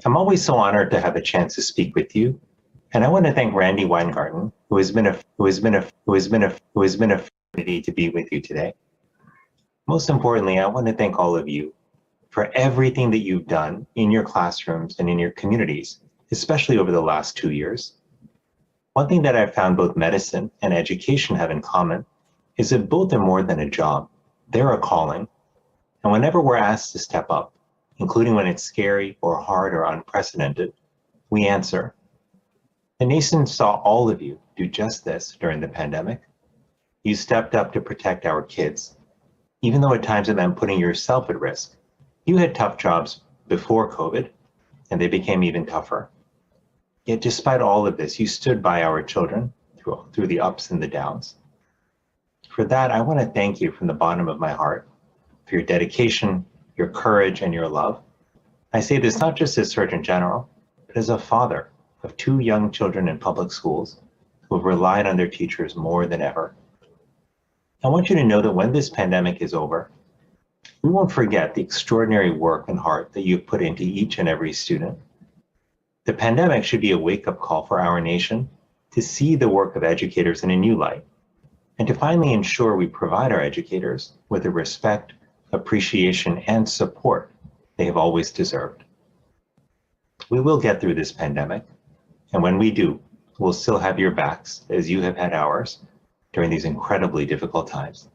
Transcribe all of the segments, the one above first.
I'm always so honored to have a chance to speak with you, and I want to thank Randy Weingarten, who has been a opportunity to be with you today. Most importantly, I want to thank all of you for everything that you've done in your classrooms and in your communities, especially over the last 2 years. One thing that I've found both medicine and education have in common is that both are more than a job. They're a calling. And whenever we're asked to step up, including when it's scary or hard or unprecedented, we answer. The nation saw all of you do just this during the pandemic. You stepped up to protect our kids, even though at times it meant putting yourself at risk. You had tough jobs before COVID, and they became even tougher. Yet despite all of this, you stood by our children through the ups and the downs. For that, I want to thank you from the bottom of my heart for your dedication, your courage, and your love. I say this not just as Surgeon General, but as a father of 2 young children in public schools who have relied on their teachers more than ever. I want you to know that when this pandemic is over, we won't forget the extraordinary work and heart that you've put into each and every student. The pandemic should be a wake-up call for our nation to see the work of educators in a new light, and to finally ensure we provide our educators with the respect, appreciation, and support they have always deserved. We will get through this pandemic, and when we do, we'll still have your backs as you have had ours during these incredibly difficult times.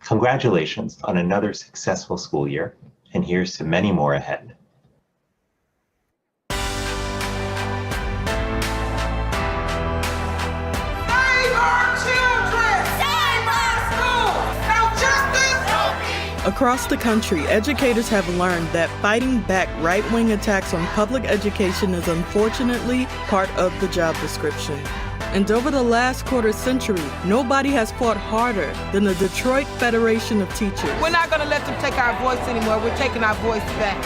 Congratulations on another successful school year, and here's to many more ahead. Across the country, educators have learned that fighting back right-wing attacks on public education is unfortunately part of the job description. And over the last quarter century, nobody has fought harder than the Detroit Federation of Teachers. We're not going to let them take our voice anymore. We're taking our voice back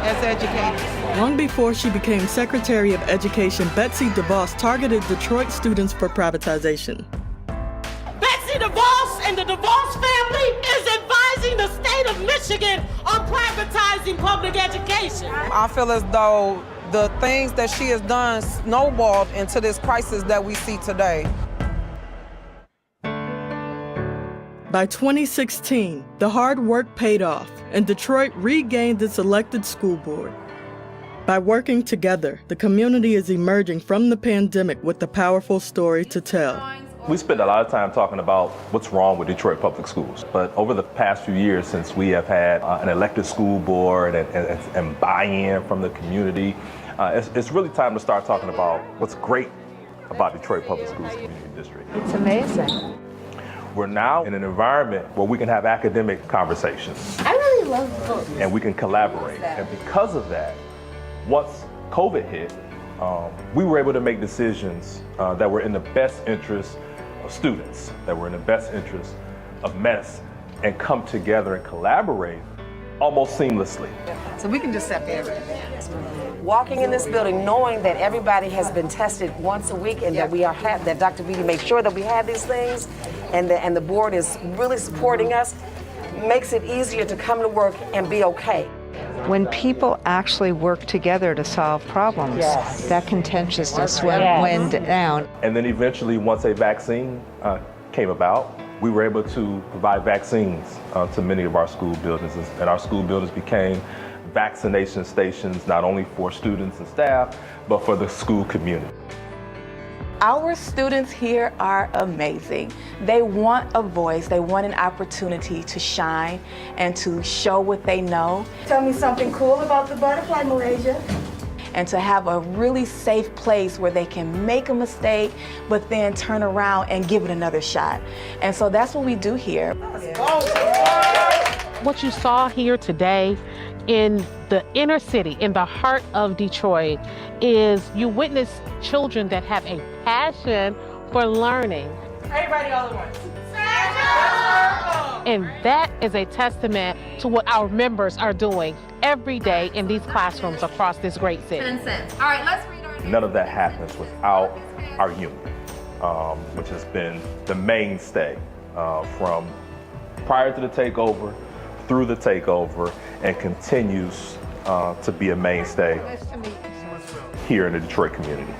as educators. Long before she became Secretary of Education, Betsy DeVos targeted Detroit students for privatization. Betsy DeVos and the DeVos family is advising the state of Michigan on privatizing public education. I feel as though the things that she has done snowballed into this crisis that we see today. By 2016, the hard work paid off, and Detroit regained its elected school board. By working together, the community is emerging from the pandemic with a powerful story to tell. We spend a lot of time talking about what's wrong with Detroit public schools, but over the past few years, since we have had an elected school board and buy-in from the community, it's really time to start talking about what's great about Detroit Public Schools Community District. It's amazing. We're now in an environment where we can have academic conversations. I really love books. And we can collaborate. And because of that, once COVID hit, we were able to make decisions that were in the best interest of students, that were in the best interest of medicine, and come together and collaborate almost seamlessly. So we can just separate everything. Walking in this building, knowing that everybody has been tested once a week, and that we are that Dr. Beatty makes sure that we have these things, and the board is really supporting us, makes it easier to come to work and be okay. When people actually work together to solve problems, that contentiousness went down. And then eventually, once a vaccine came about, we were able to provide vaccines to many of our school buildings, and our school buildings became vaccination stations, not only for students and staff, but for the school community. Our students here are amazing. They want a voice, they want an opportunity to shine and to show what they know. Tell me something cool about the butterfly, Malaysia. And to have a really safe place where they can make a mistake, but then turn around and give it another shot. And so that's what we do here. What you saw here today in the inner city, in the heart of Detroit, is you witness children that have a passion for learning. Everybody all at once. And that is a testament to what our members are doing every day in these classrooms across this great city. 10 cents. All right, let's read our... None of that happens without our union, which has been the mainstay from prior to the takeover, through the takeover, and continues to be a mainstay here in the Detroit community.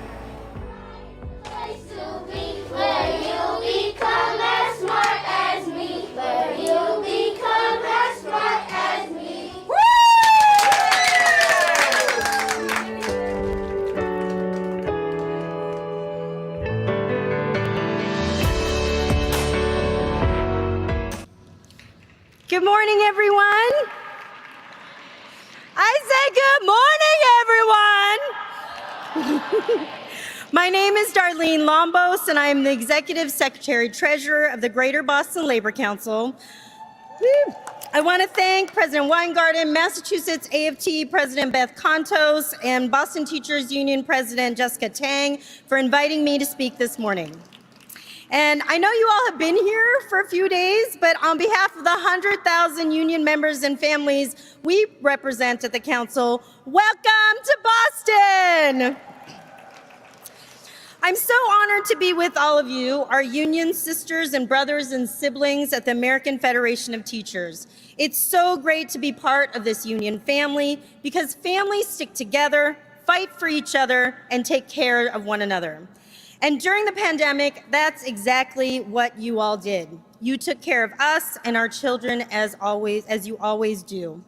Good morning, everyone. I say good morning, everyone. My name is Darlene Lombos, and I am the Executive Secretary Treasurer of the Greater Boston Labor Council. Woo. I want to thank President Weingarten, Massachusetts AFT President Beth Contos, and Boston Teachers Union President Jessica Tang for inviting me to speak this morning. And I know you all have been here for a few days, but on behalf of the 100,000 union members and families we represent at the council, welcome to Boston! I'm so honored to be with all of you, our union sisters and brothers and siblings at the American Federation of Teachers. It's so great to be part of this union family because families stick together, fight for each other, and take care of one another. And during the pandemic, that's exactly what you all did. You took care of us and our children as you always do.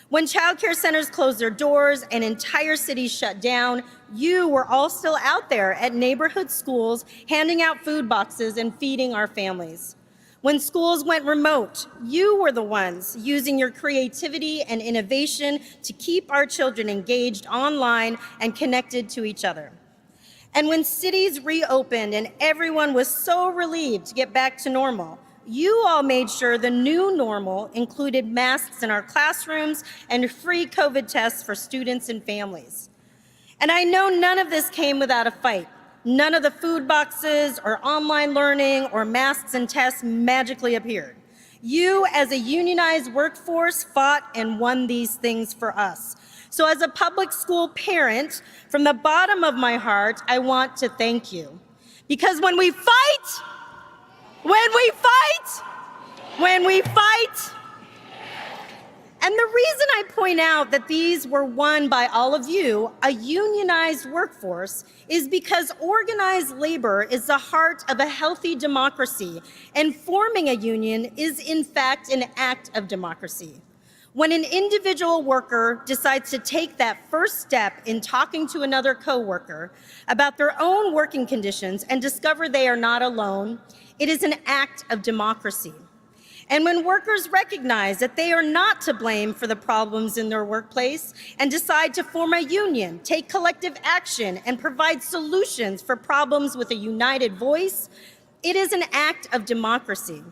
When childcare centers closed their doors and entire cities shut down, you were all still out there at neighborhood schools, handing out food boxes and feeding our families. When schools went remote, you were the ones using your creativity and innovation to keep our children engaged online and connected to each other. And when cities reopened and everyone was so relieved to get back to normal, you all made sure the new normal included masks in our classrooms and free COVID tests for students and families. And I know none of this came without a fight. None of the food boxes or online learning or masks and tests magically appeared. You, as a unionized workforce, fought and won these things for us. So as a public school parent, from the bottom of my heart, I want to thank you. Because when we fight, and the reason I point out that these were won by all of you, a unionized workforce, is because organized labor is the heart of a healthy democracy, and forming a union is in fact an act of democracy. When an individual worker decides to take that first step in talking to another coworker about their own working conditions and discover they are not alone, it is an act of democracy. And when workers recognize that they are not to blame for the problems in their workplace and decide to form a union, take collective action, and provide solutions for problems with a united voice, it is an act of democracy.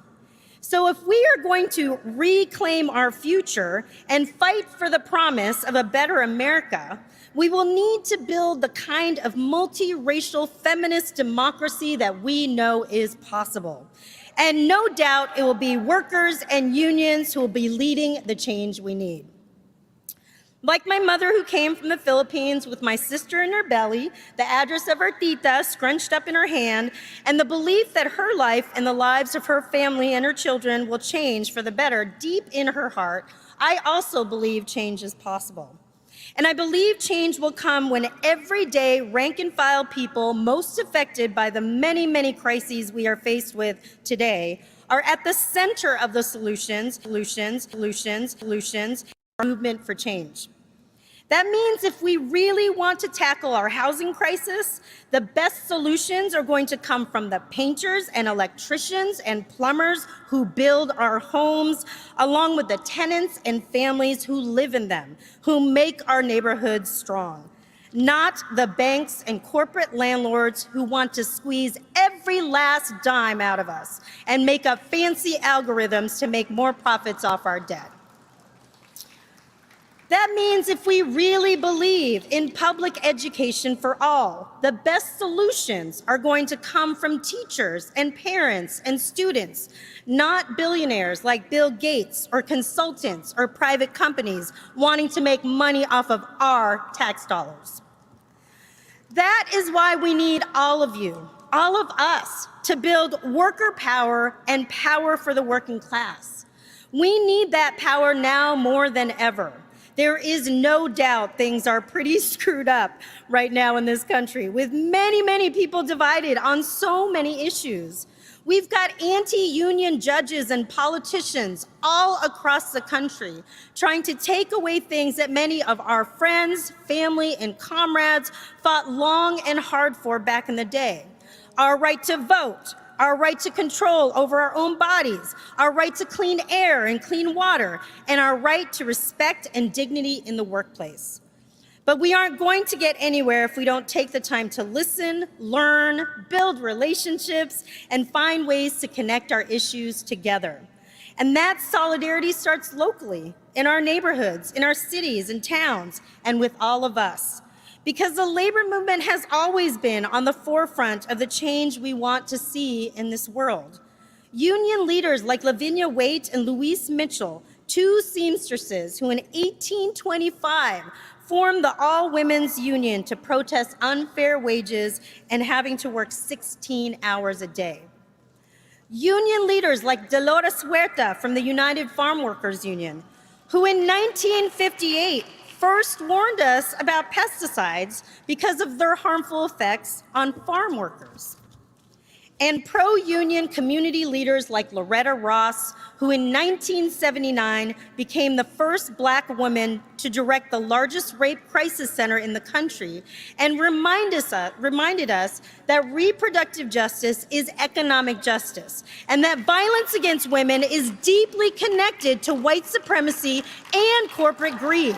So if we are going to reclaim our future and fight for the promise of a better America, we will need to build the kind of multiracial feminist democracy that we know is possible. And no doubt it will be workers and unions who will be leading the change we need. Like my mother who came from the Philippines with my sister in her belly, the address of her tita scrunched up in her hand, and the belief that her life and the lives of her family and her children will change for the better deep in her heart, I also believe change is possible. And I believe change will come when everyday rank and file people most affected by the many, many crises we are faced with today are at the center of the solutions, movement for change. That means if we really want to tackle our housing crisis, the best solutions are going to come from the painters and electricians and plumbers who build our homes, along with the tenants and families who live in them, who make our neighborhoods strong. Not the banks and corporate landlords who want to squeeze every last dime out of us and make up fancy algorithms to make more profits off our debt. That means if we really believe in public education for all, the best solutions are going to come from teachers and parents and students, not billionaires like Bill Gates or consultants or private companies wanting to make money off of our tax dollars. That is why we need all of you, all of us, to build worker power and power for the working class. We need that power now more than ever, There is no doubt things are pretty screwed up right now in this country, with many, many people divided on so many issues. We've got anti-union judges and politicians all across the country trying to take away things that many of our friends, family, and comrades fought long and hard for back in the day. Our right to vote, our right to control over our own bodies, our right to clean air and clean water, and our right to respect and dignity in the workplace. But we aren't going to get anywhere if we don't take the time to listen, learn, build relationships, and find ways to connect our issues together. And that solidarity starts locally, in our neighborhoods, in our cities and towns, and with all of us. Because the labor movement has always been on the forefront of the change we want to see in this world. Union leaders like Lavinia Waite and Louise Mitchell, two seamstresses who in 1825 formed the All-Women's Union to protest unfair wages and having to work 16 hours a day. Union leaders like Dolores Huerta from the United Farm Workers Union, who in 1958 first warned us about pesticides because of their harmful effects on farm workers. And pro-union community leaders like Loretta Ross, who in 1979 became the first Black woman to direct the largest rape crisis center in the country and reminded us that reproductive justice is economic justice and that violence against women is deeply connected to white supremacy and corporate greed.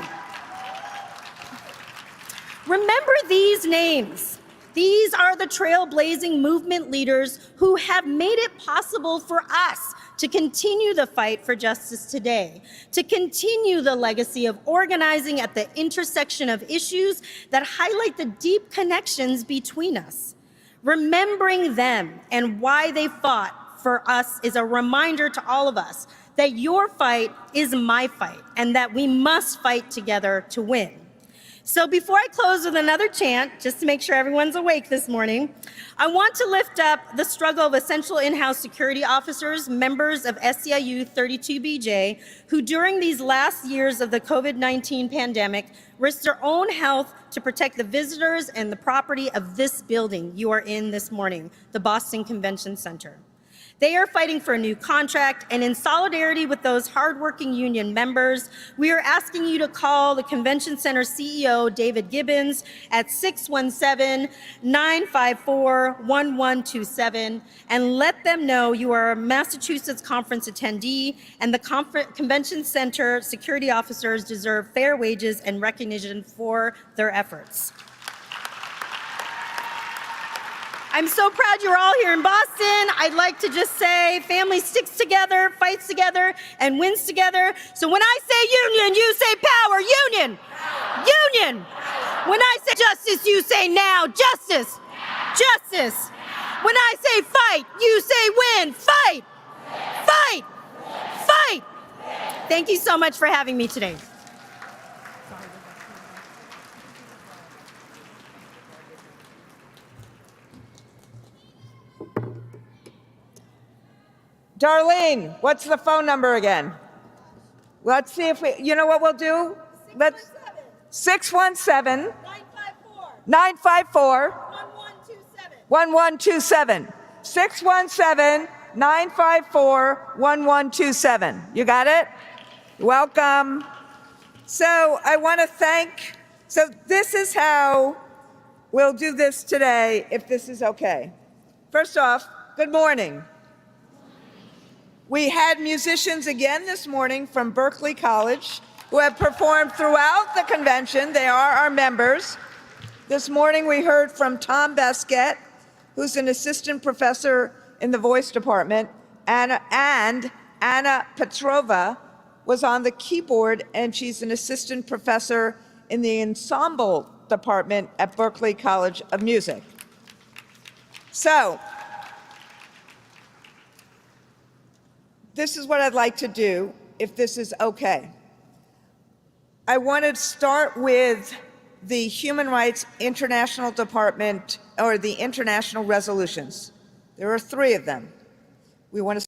Remember these names. These are the trailblazing movement leaders who have made it possible for us to continue the fight for justice today, to continue the legacy of organizing at the intersection of issues that highlight the deep connections between us. Remembering them and why they fought for us is a reminder to all of us that your fight is my fight and that we must fight together to win. So before I close with another chant, just to make sure everyone's awake this morning, I want to lift up the struggle of essential in-house security officers, members of SEIU 32BJ, who during these last years of the COVID-19 pandemic risked their own health to protect the visitors and the property of this building you are in this morning, the Boston Convention Center. They are fighting for a new contract, and in solidarity with those hardworking union members, we are asking you to call the Convention Center CEO, David Gibbons, at 617-954-1127, and let them know you are a Massachusetts Conference attendee, and the Convention Center security officers deserve fair wages and recognition for their efforts. I'm so proud you're all here in Boston. I'd like to just say family sticks together, fights together, and wins together. So when I say union, you say power. Union. Union. When I say justice, you say now. Justice. Justice. When I say fight, you say win. Fight. Fight. Fight. Thank you so much for having me today. Darlene, what's the phone number again? Let's see if we, you know what we'll do? Let's 617 954 1127. 617 954 1127. You got it? Welcome. So I want to thank, so this is how we'll do this today, if this is okay. First off, good morning. We had musicians again this morning from Berkeley College who have performed throughout the convention. They are our members. This morning we heard from Tom Beskett, who's an assistant professor in the voice department, and Anna Petrova was on the keyboard, and she's an assistant professor in the ensemble department at Berkeley College of Music. So, this is what I'd like to do, if this is okay. I want to start with the Human Rights International Department, or the international resolutions. There are 3 of them. We want to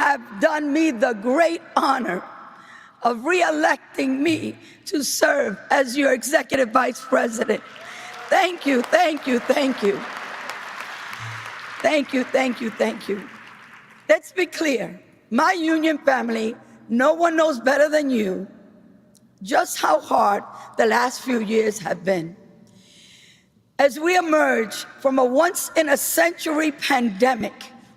have done me the great honor of re-electing me to serve as your Executive Vice President. Thank you, thank you, thank you. Thank you, thank you, thank you. Let's be clear, my union family, no one knows better than you just how hard the last few years have been. As we emerge from a once-in-a-century pandemic,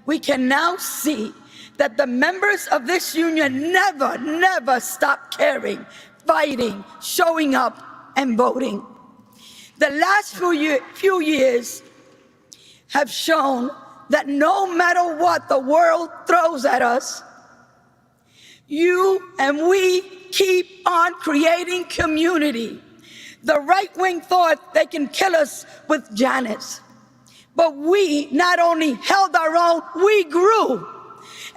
we can now see that the members of this union never stopped caring, fighting, showing up, and voting. The last few years have shown that no matter what the world throws at us, you and we keep on creating community. The right wing thought they can kill us with Janice, but we not only held our own, we grew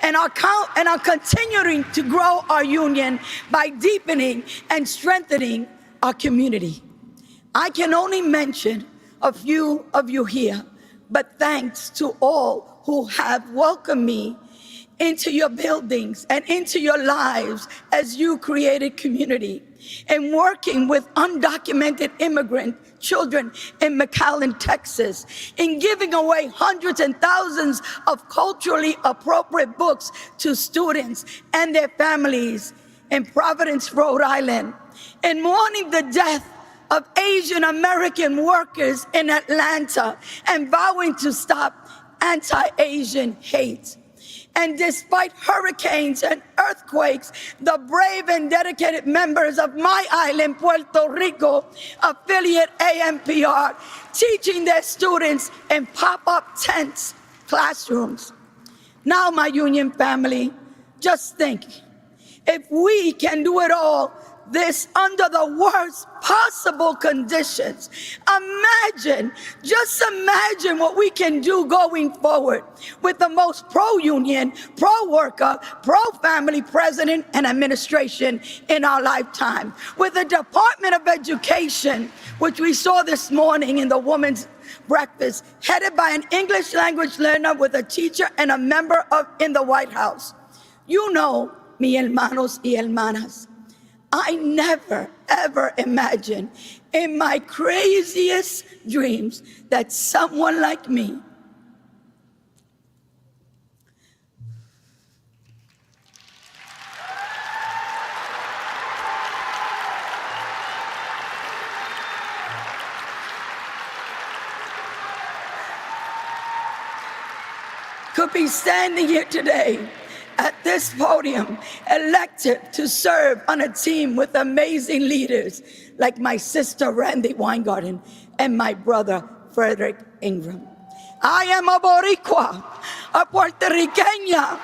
and are continuing to grow our union by deepening and strengthening our community. I can only mention a few of you here, but thanks to all who have welcomed me into your buildings and into your lives as you created community, and working with undocumented immigrant children in McAllen, Texas, in giving away hundreds and thousands of culturally appropriate books to students and their families in Providence, Rhode Island, and mourning the death of Asian American workers in Atlanta and vowing to stop anti-Asian hate. And despite hurricanes and earthquakes, the brave and dedicated members of my island, Puerto Rico, affiliate AMPR, teaching their students in pop-up tents, classrooms. Now, my union family, just think, if we can do it all this under the worst possible conditions, just imagine what we can do going forward with the most pro-union, pro-worker, pro-family president and administration in our lifetime. With the Department of Education, which we saw this morning in the Women's Breakfast, headed by an English language learner with a teacher and a member in the White House. You know, mi hermanos y hermanas, I never, ever imagined in my craziest dreams that someone like me could be standing here today at this podium, elected to serve on a team with amazing leaders like my sister Randy Weingarten and my brother Frederick Ingram. I am a Boricua, a Puerto Riqueña,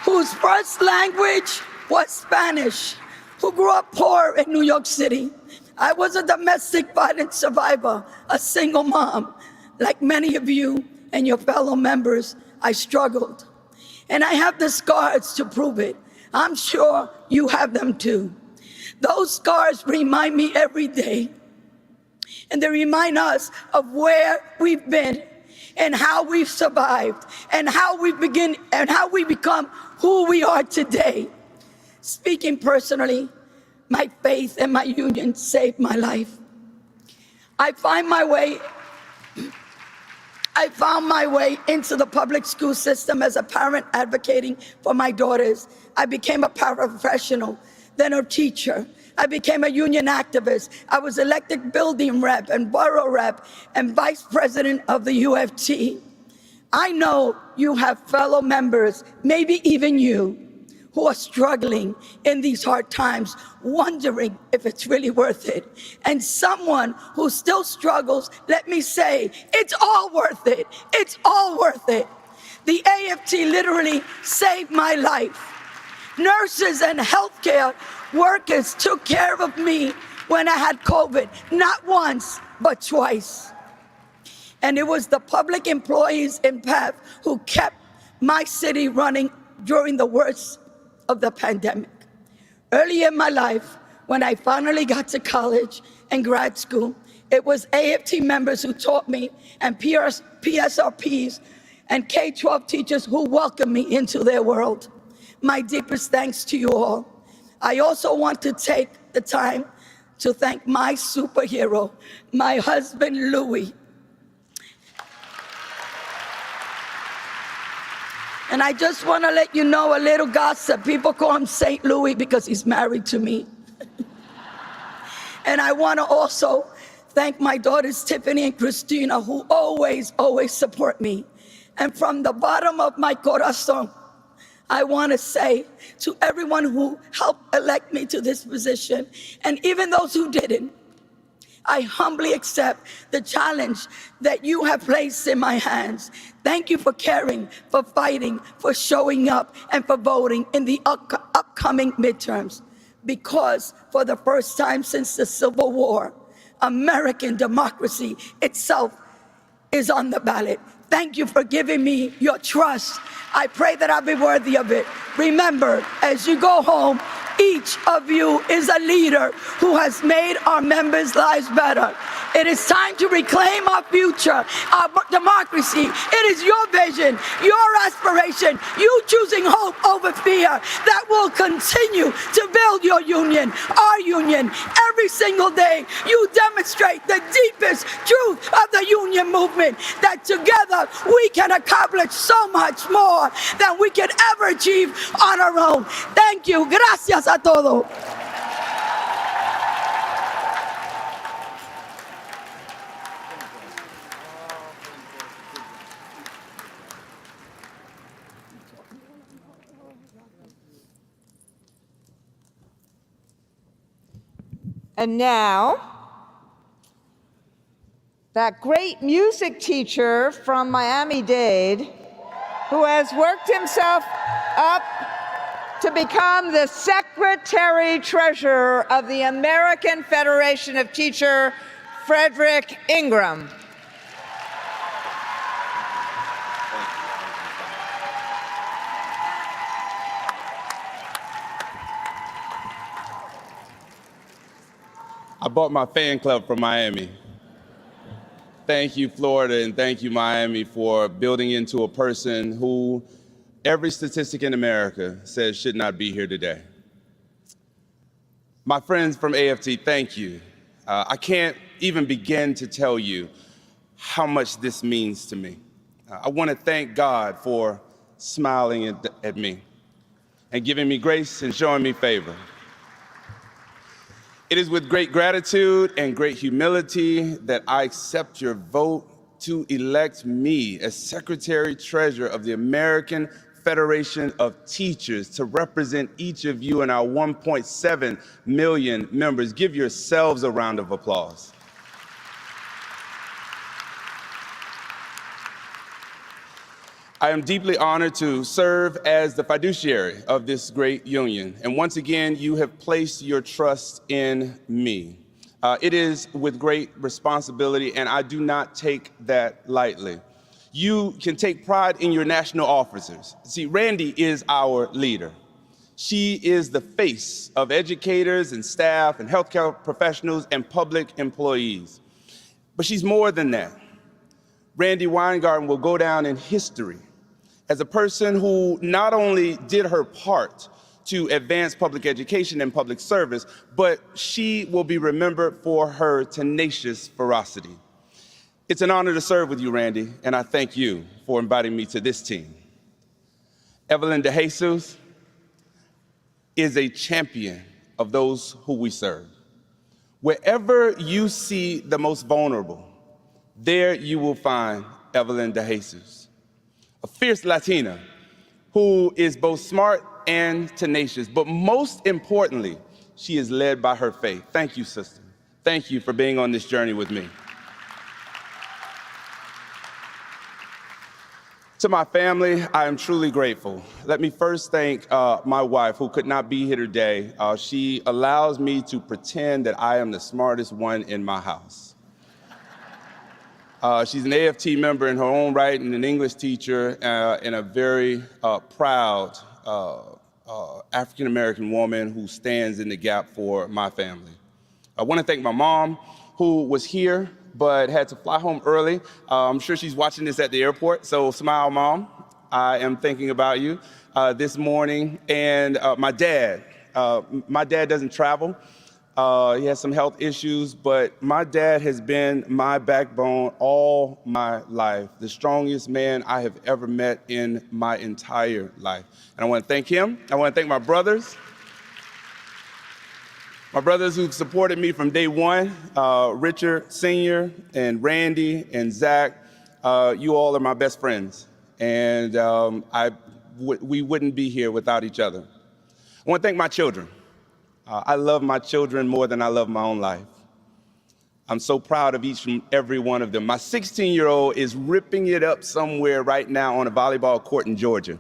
whose first language was Spanish, who grew up poor in New York City. I was a domestic violence survivor, a single mom. Like many of you and your fellow members, I struggled. And I have the scars to prove it. I'm sure you have them too. Those scars remind me every day. And they remind us of where we've been and how we've survived and how we become who we are today. Speaking personally, my faith and my union saved my life. I found my way into the public school system as a parent advocating for my daughters. I became a paraprofessional, then a teacher. I became a union activist. I was elected building rep and borough rep and vice president of the UFT. I know you have fellow members, maybe even you, who are struggling in these hard times, wondering if it's really worth it. And someone who still struggles, let me say, it's all worth it. It's all worth it. The AFT literally saved my life. Nurses and healthcare workers took care of me when I had COVID, not once, but twice. And it was the public employees in PATH who kept my city running during the worst of the pandemic. Early in my life, when I finally got to college and grad school, it was AFT members who taught me, and PSRPs and K-12 teachers who welcomed me into their world. My deepest thanks to you all. I also want to take the time to thank my superhero, my husband, Louis. And I just want to let you know a little gossip. People call him St. Louis because he's married to me. And I want to also thank my daughters, Tiffany and Christina, who always support me. And from the bottom of my corazón, I want to say to everyone who helped elect me to this position, and even those who didn't, I humbly accept the challenge that you have placed in my hands. Thank you for caring, for fighting, for showing up, and for voting in the upcoming midterms. Because for the first time since the Civil War, American democracy itself is on the ballot. Thank you for giving me your trust. I pray that I'll be worthy of it. Remember, as you go home, each of you is a leader who has made our members' lives better. It is time to reclaim our future, our democracy. It is your vision, your aspiration, you choosing hope over fear that will continue to build your union, our union. Every single day, you demonstrate the deepest truth of the union movement, that together we can accomplish so much more than we can ever achieve on our own. Thank you. Gracias a todos. And now, that great music teacher from Miami-Dade, who has worked himself up to become the Secretary-Treasurer of the American Federation of Teachers, Frederick Ingram. I bought my fan club from Miami. Thank you, Florida, and thank you, Miami, for building into a person who every statistic in America says should not be here today. My friends from AFT, thank you. I can't even begin to tell you how much this means to me. I want to thank God for smiling at me and giving me grace and showing me favor. It is with great gratitude and great humility that I accept your vote to elect me as Secretary-Treasurer of the American Federation of Teachers to represent each of you and our 1.7 million members. Give yourselves a round of applause. I am deeply honored to serve as the fiduciary of this great union. And once again, you have placed your trust in me. It is with great responsibility, and I do not take that lightly. You can take pride in your national officers. See, Randy is our leader. She is the face of educators and staff and healthcare professionals and public employees. But she's more than that. Randy Weingarten will go down in history as a person who not only did her part to advance public education and public service, but she will be remembered for her tenacious ferocity. It's an honor to serve with you, Randy, and I thank you for inviting me to this team. Evelyn De Jesus is a champion of those who we serve. Wherever you see the most vulnerable, there you will find Evelyn De Jesus, a fierce Latina who is both smart and tenacious, but most importantly, she is led by her faith. Thank you, sister. Thank you for being on this journey with me. To my family, I am truly grateful. Let me first thank my wife, who could not be here today. She allows me to pretend that I am the smartest one in my house. She's an AFT member in her own right and an English teacher and a very proud African-American woman who stands in the gap for my family. I want to thank my mom, who was here but had to fly home early. I'm sure she's watching this at the airport, so smile, Mom. I am thinking about you this morning. And my dad. My dad doesn't travel. He has some health issues, but my dad has been my backbone all my life, the strongest man I have ever met in my entire life. And I want to thank him. I want to thank my brothers who've supported me from day one, Richard Sr. and Randy and Zach. You all are my best friends, and we wouldn't be here without each other. I want to thank my children. I love my children more than I love my own life. I'm so proud of each and every one of them. My 16-year-old is ripping it up somewhere right now on a volleyball court in Georgia.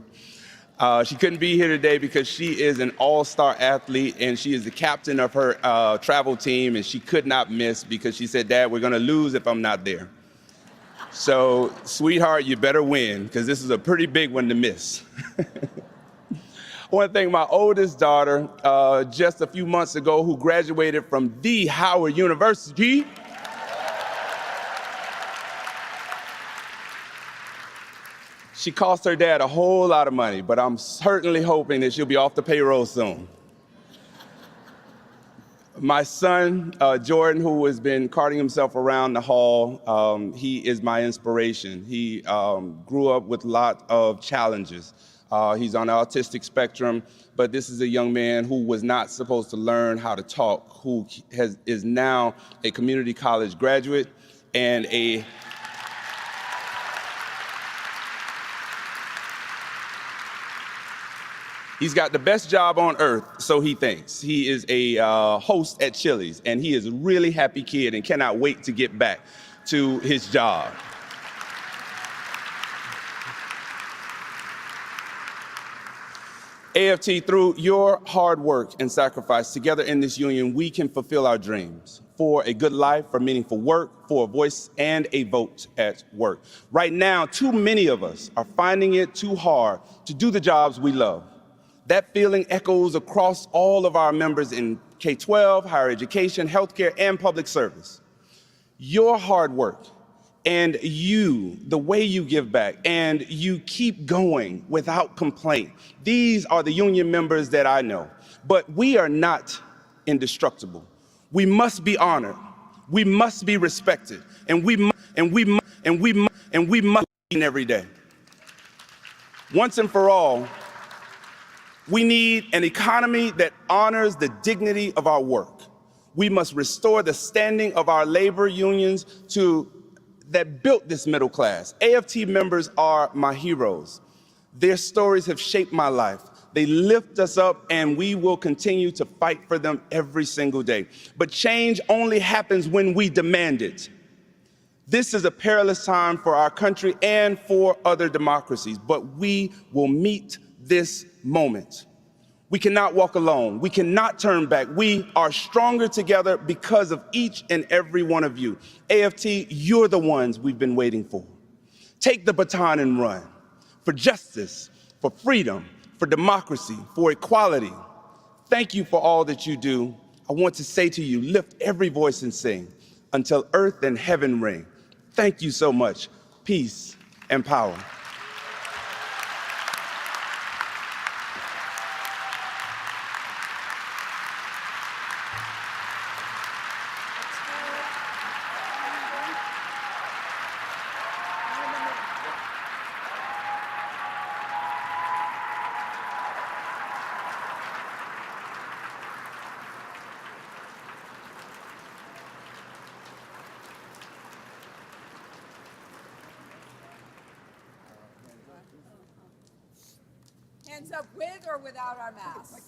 She couldn't be here today because she is an all-star athlete and she is the captain of her travel team, and she could not miss because she said, "Dad, we're gonna lose if I'm not there." So, sweetheart, you better win because this is a pretty big one to miss. I want to thank my oldest daughter, just a few months ago, who graduated from the Howard University. She cost her dad a whole lot of money, but I'm certainly hoping that she'll be off the payroll soon. My son, Jordan, who has been carting himself around the hall, he is my inspiration. He grew up with a lot of challenges. He's on the autistic spectrum, but this is a young man who was not supposed to learn how to talk, who is now a community college graduate and he's got the best job on earth, so he thinks. He is a host at Chili's, and he is a really happy kid and cannot wait to get back to his job. AFT, through your hard work and sacrifice, together in this union, we can fulfill our dreams for a good life, for meaningful work, for a voice and a vote at work. Right now, too many of us are finding it too hard to do the jobs we love. That feeling echoes across all of our members in K-12, higher education, healthcare, and public service. Your hard work and the way you give back, and you keep going without complaint. These are the union members that I know. But we are not indestructible. We must be honored. We must be respected. And we must every day. Once and for all, we need an economy that honors the dignity of our work. We must restore the standing of our labor unions that built this middle class. AFT members are my heroes. Their stories have shaped my life. They lift us up, and we will continue to fight for them every single day. But change only happens when we demand it. This is a perilous time for our country and for other democracies, but we will meet this moment. We cannot walk alone. We cannot turn back. We are stronger together because of each and every one of you. AFT, you're the ones we've been waiting for. Take the baton and run for justice, for freedom, for democracy, for equality. Thank you for all that you do. I want to say to you, lift every voice and sing until earth and heaven ring. Thank you so much. Peace and power. Hands up with or without our masks.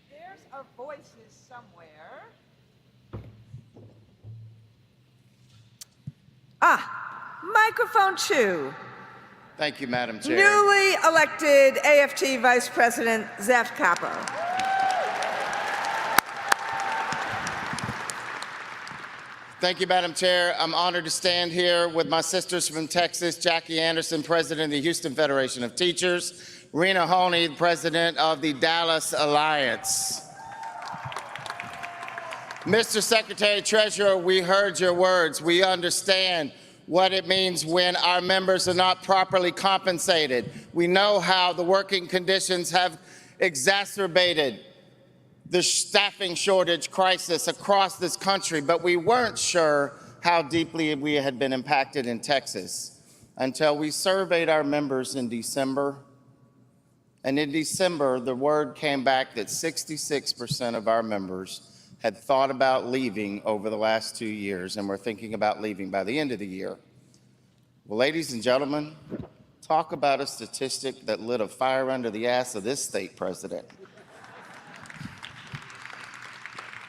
There's our voices somewhere. Microphone 2. Thank you, Madam Chair. Newly elected AFT Vice President Zeph Capo. Thank you, Madam Chair. I'm honored to stand here with my sisters from Texas, Jackie Anderson, President of the Houston Federation of Teachers, Rena Honey, President of the Dallas Alliance. Mr. Secretary Treasurer, we heard your words. We understand what it means when our members are not properly compensated. We know how the working conditions have exacerbated the staffing shortage crisis across this country, but we weren't sure how deeply we had been impacted in Texas until we surveyed our members in December. And in December, the word came back that 66% of our members had thought about leaving over the last 2 years and were thinking about leaving by the end of the year. Well, ladies and gentlemen, talk about a statistic that lit a fire under the ass of this state president.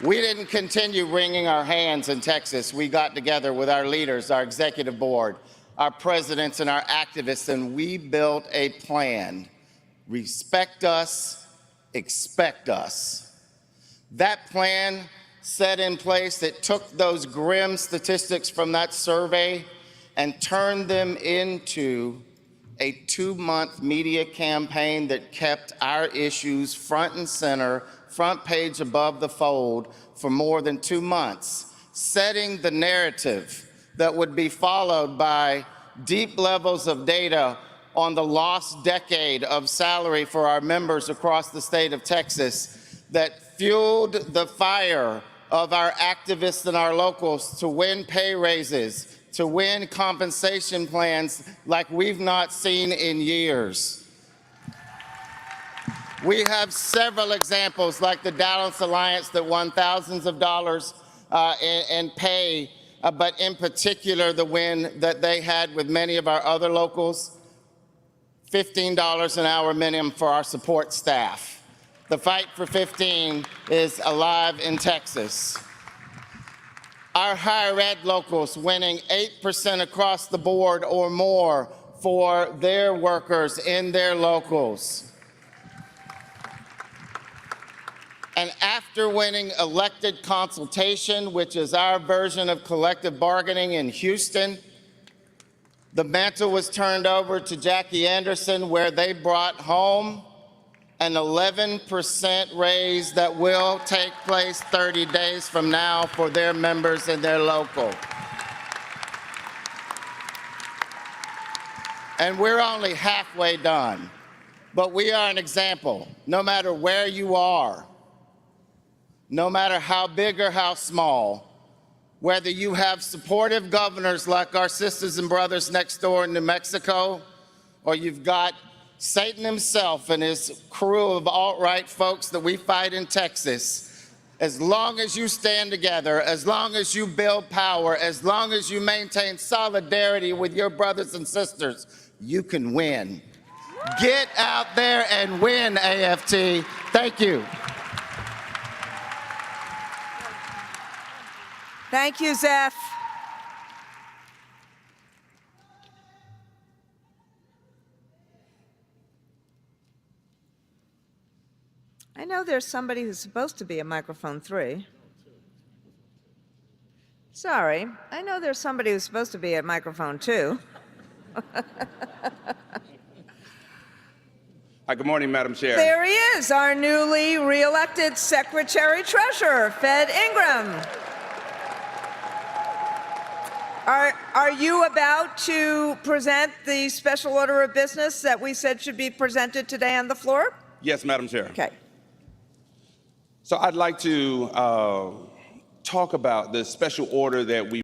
We didn't continue wringing our hands in Texas. We got together with our leaders, our executive board, our presidents, and our activists, and we built a plan. Respect us, expect us. That plan set in place that took those grim statistics from that survey and turned them into a 2-month media campaign that kept our issues front and center, front page above the fold for more than 2 months, setting the narrative that would be followed by deep levels of data on the lost decade of salary for our members across the state of Texas that fueled the fire of our activists and our locals to win pay raises, to win compensation plans like we've not seen in years. We have several examples like the Dallas Alliance that won thousands of dollars in pay, but in particular the win that they had with many of our other locals, $15 an hour minimum for our support staff. The fight for 15 is alive in Texas. Our higher ed locals winning 8% across the board or more for their workers in their locals. And after winning elected consultation, which is our version of collective bargaining in Houston, the mantle was turned over to Jackie Anderson, where they brought home an 11% raise that will take place 30 days from now for their members in their local. And we're only halfway done, but we are an example. No matter where you are, no matter how big or how small, whether you have supportive governors like our sisters and brothers next door in New Mexico, or you've got Satan himself and his crew of alt-right folks that we fight in Texas, as long as you stand together, as long as you build power, as long as you maintain solidarity with your brothers and sisters, you can win. Get out there and win, AFT. Thank you. Thank you, Zeph. I know there's somebody who's supposed to be at microphone 3. Sorry, I know there's somebody who's supposed to be at microphone 2. Hi, good morning, Madam Chair. There he is, our newly re-elected Secretary Treasurer, Fed Ingram. Are you about to present the special order of business that we said should be presented today on the floor? Yes, Madam Chair. Okay. So I'd like to talk about the special order that we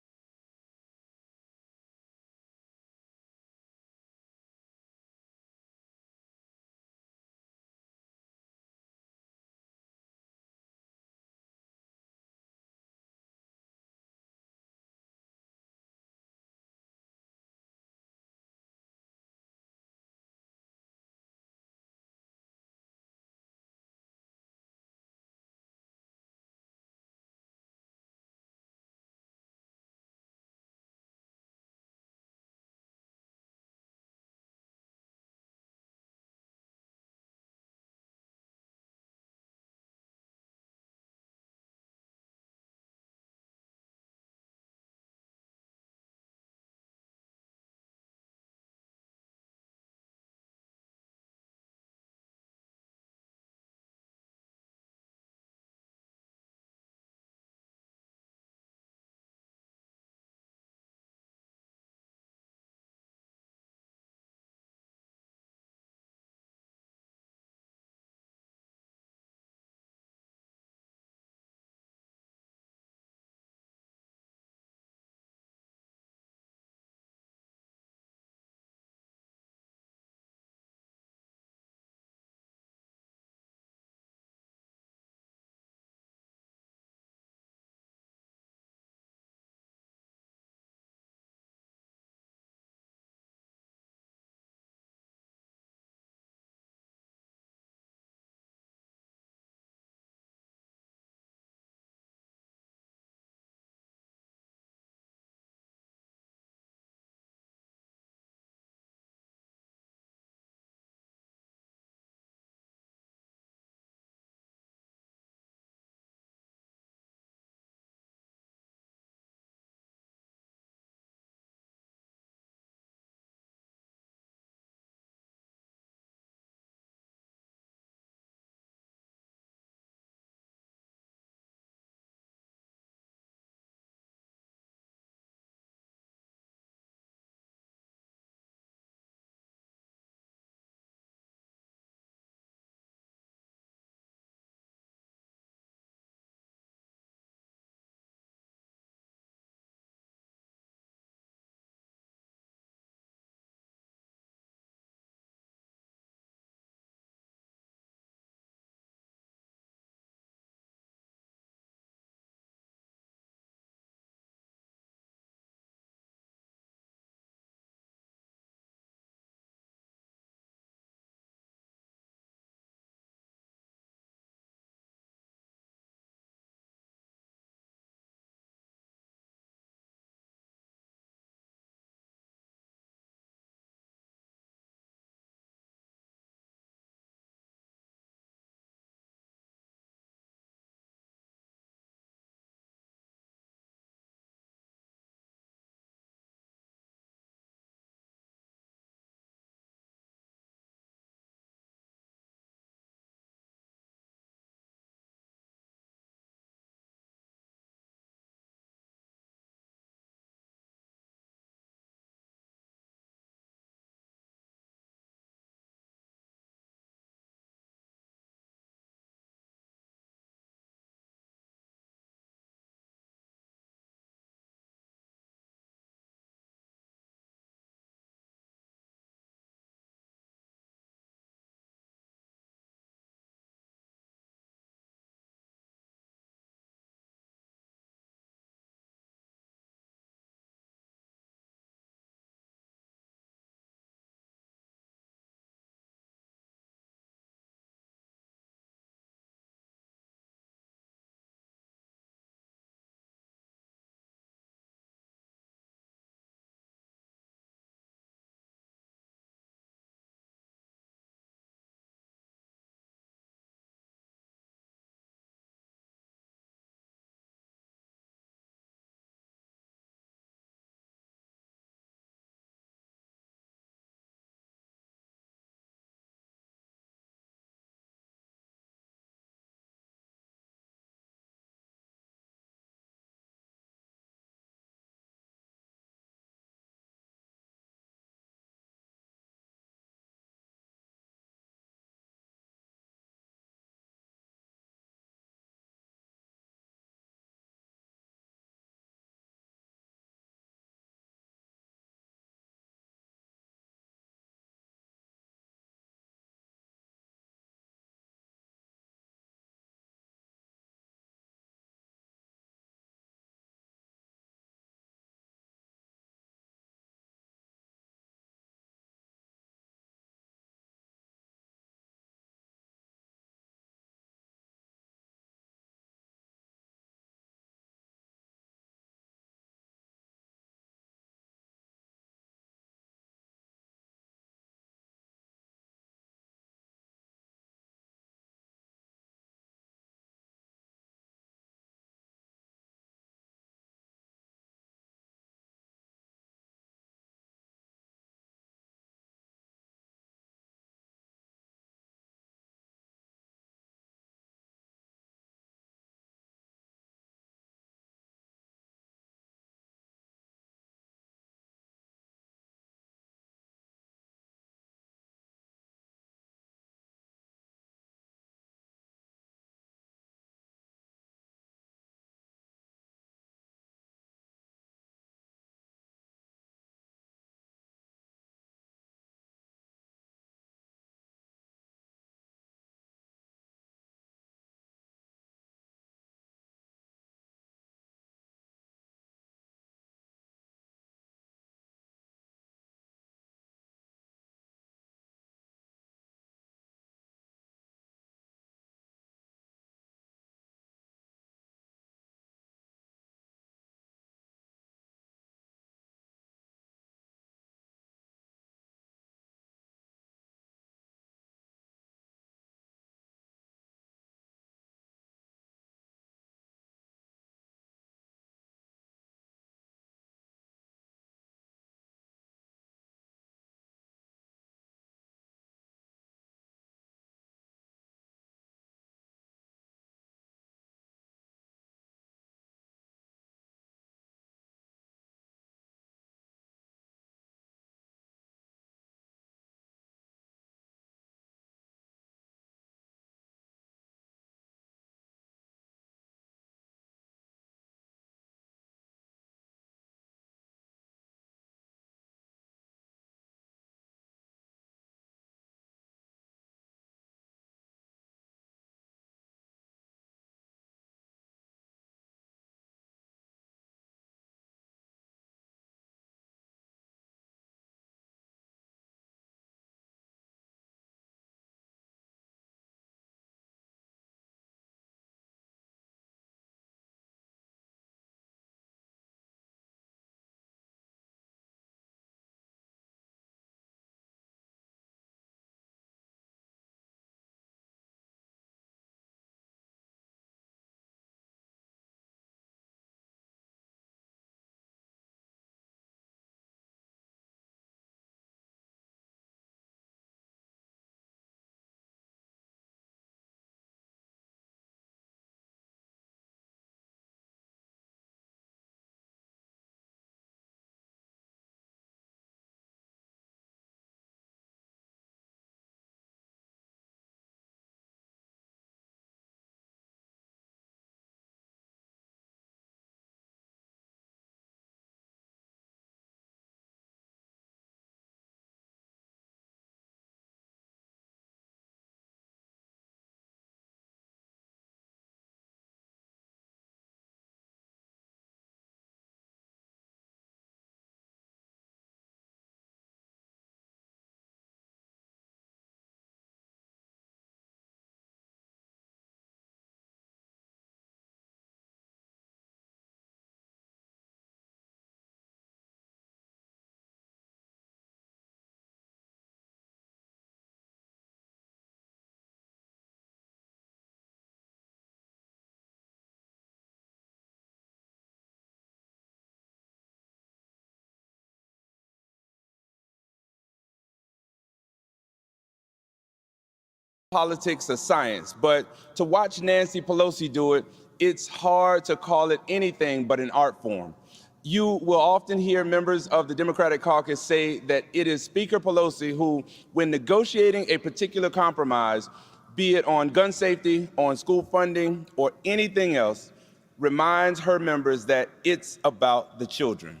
politics of science, but to watch Nancy Pelosi do it, it's hard to call it anything but an art form. You will often hear members of the Democratic caucus say that it is Speaker Pelosi who, when negotiating a particular compromise, be it on gun safety, on school funding, or anything else, reminds her members that it's about the children.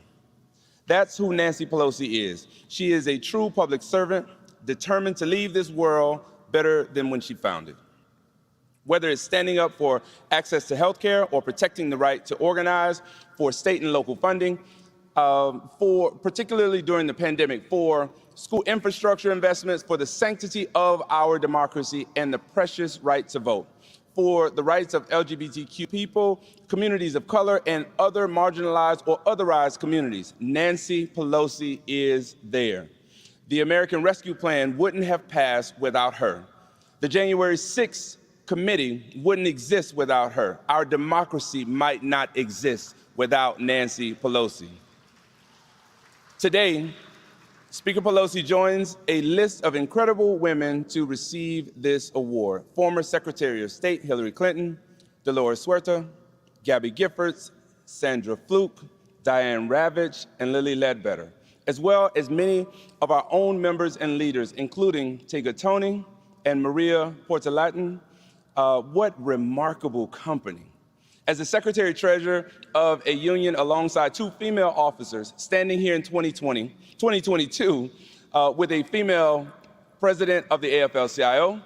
That's who Nancy Pelosi is. She is a true public servant, determined to leave this world better than when she found it. Whether it's standing up for access to health care or protecting the right to organize, for state and local funding, for particularly during the pandemic, for school infrastructure investments, for the sanctity of our democracy and the precious right to vote, for the rights of LGBTQ people, communities of color, and other marginalized or otherized communities. Nancy Pelosi is there. The American Rescue Plan wouldn't have passed without her. The January 6th committee wouldn't exist without her. Our democracy might not exist without Nancy Pelosi. Today, Speaker Pelosi joins a list of incredible women to receive this award. Former Secretary of State Hillary Clinton, Dolores Huerta, Gabby Giffords, Sandra Fluke, Diane Ravitch, and Lilly Ledbetter, as well as many of our own members and leaders, including Tigger Tony and Maria Portalatin. What remarkable company. As the Secretary-Treasurer of a union alongside two female officers, standing here in 2022, with a female president of the AFL-CIO,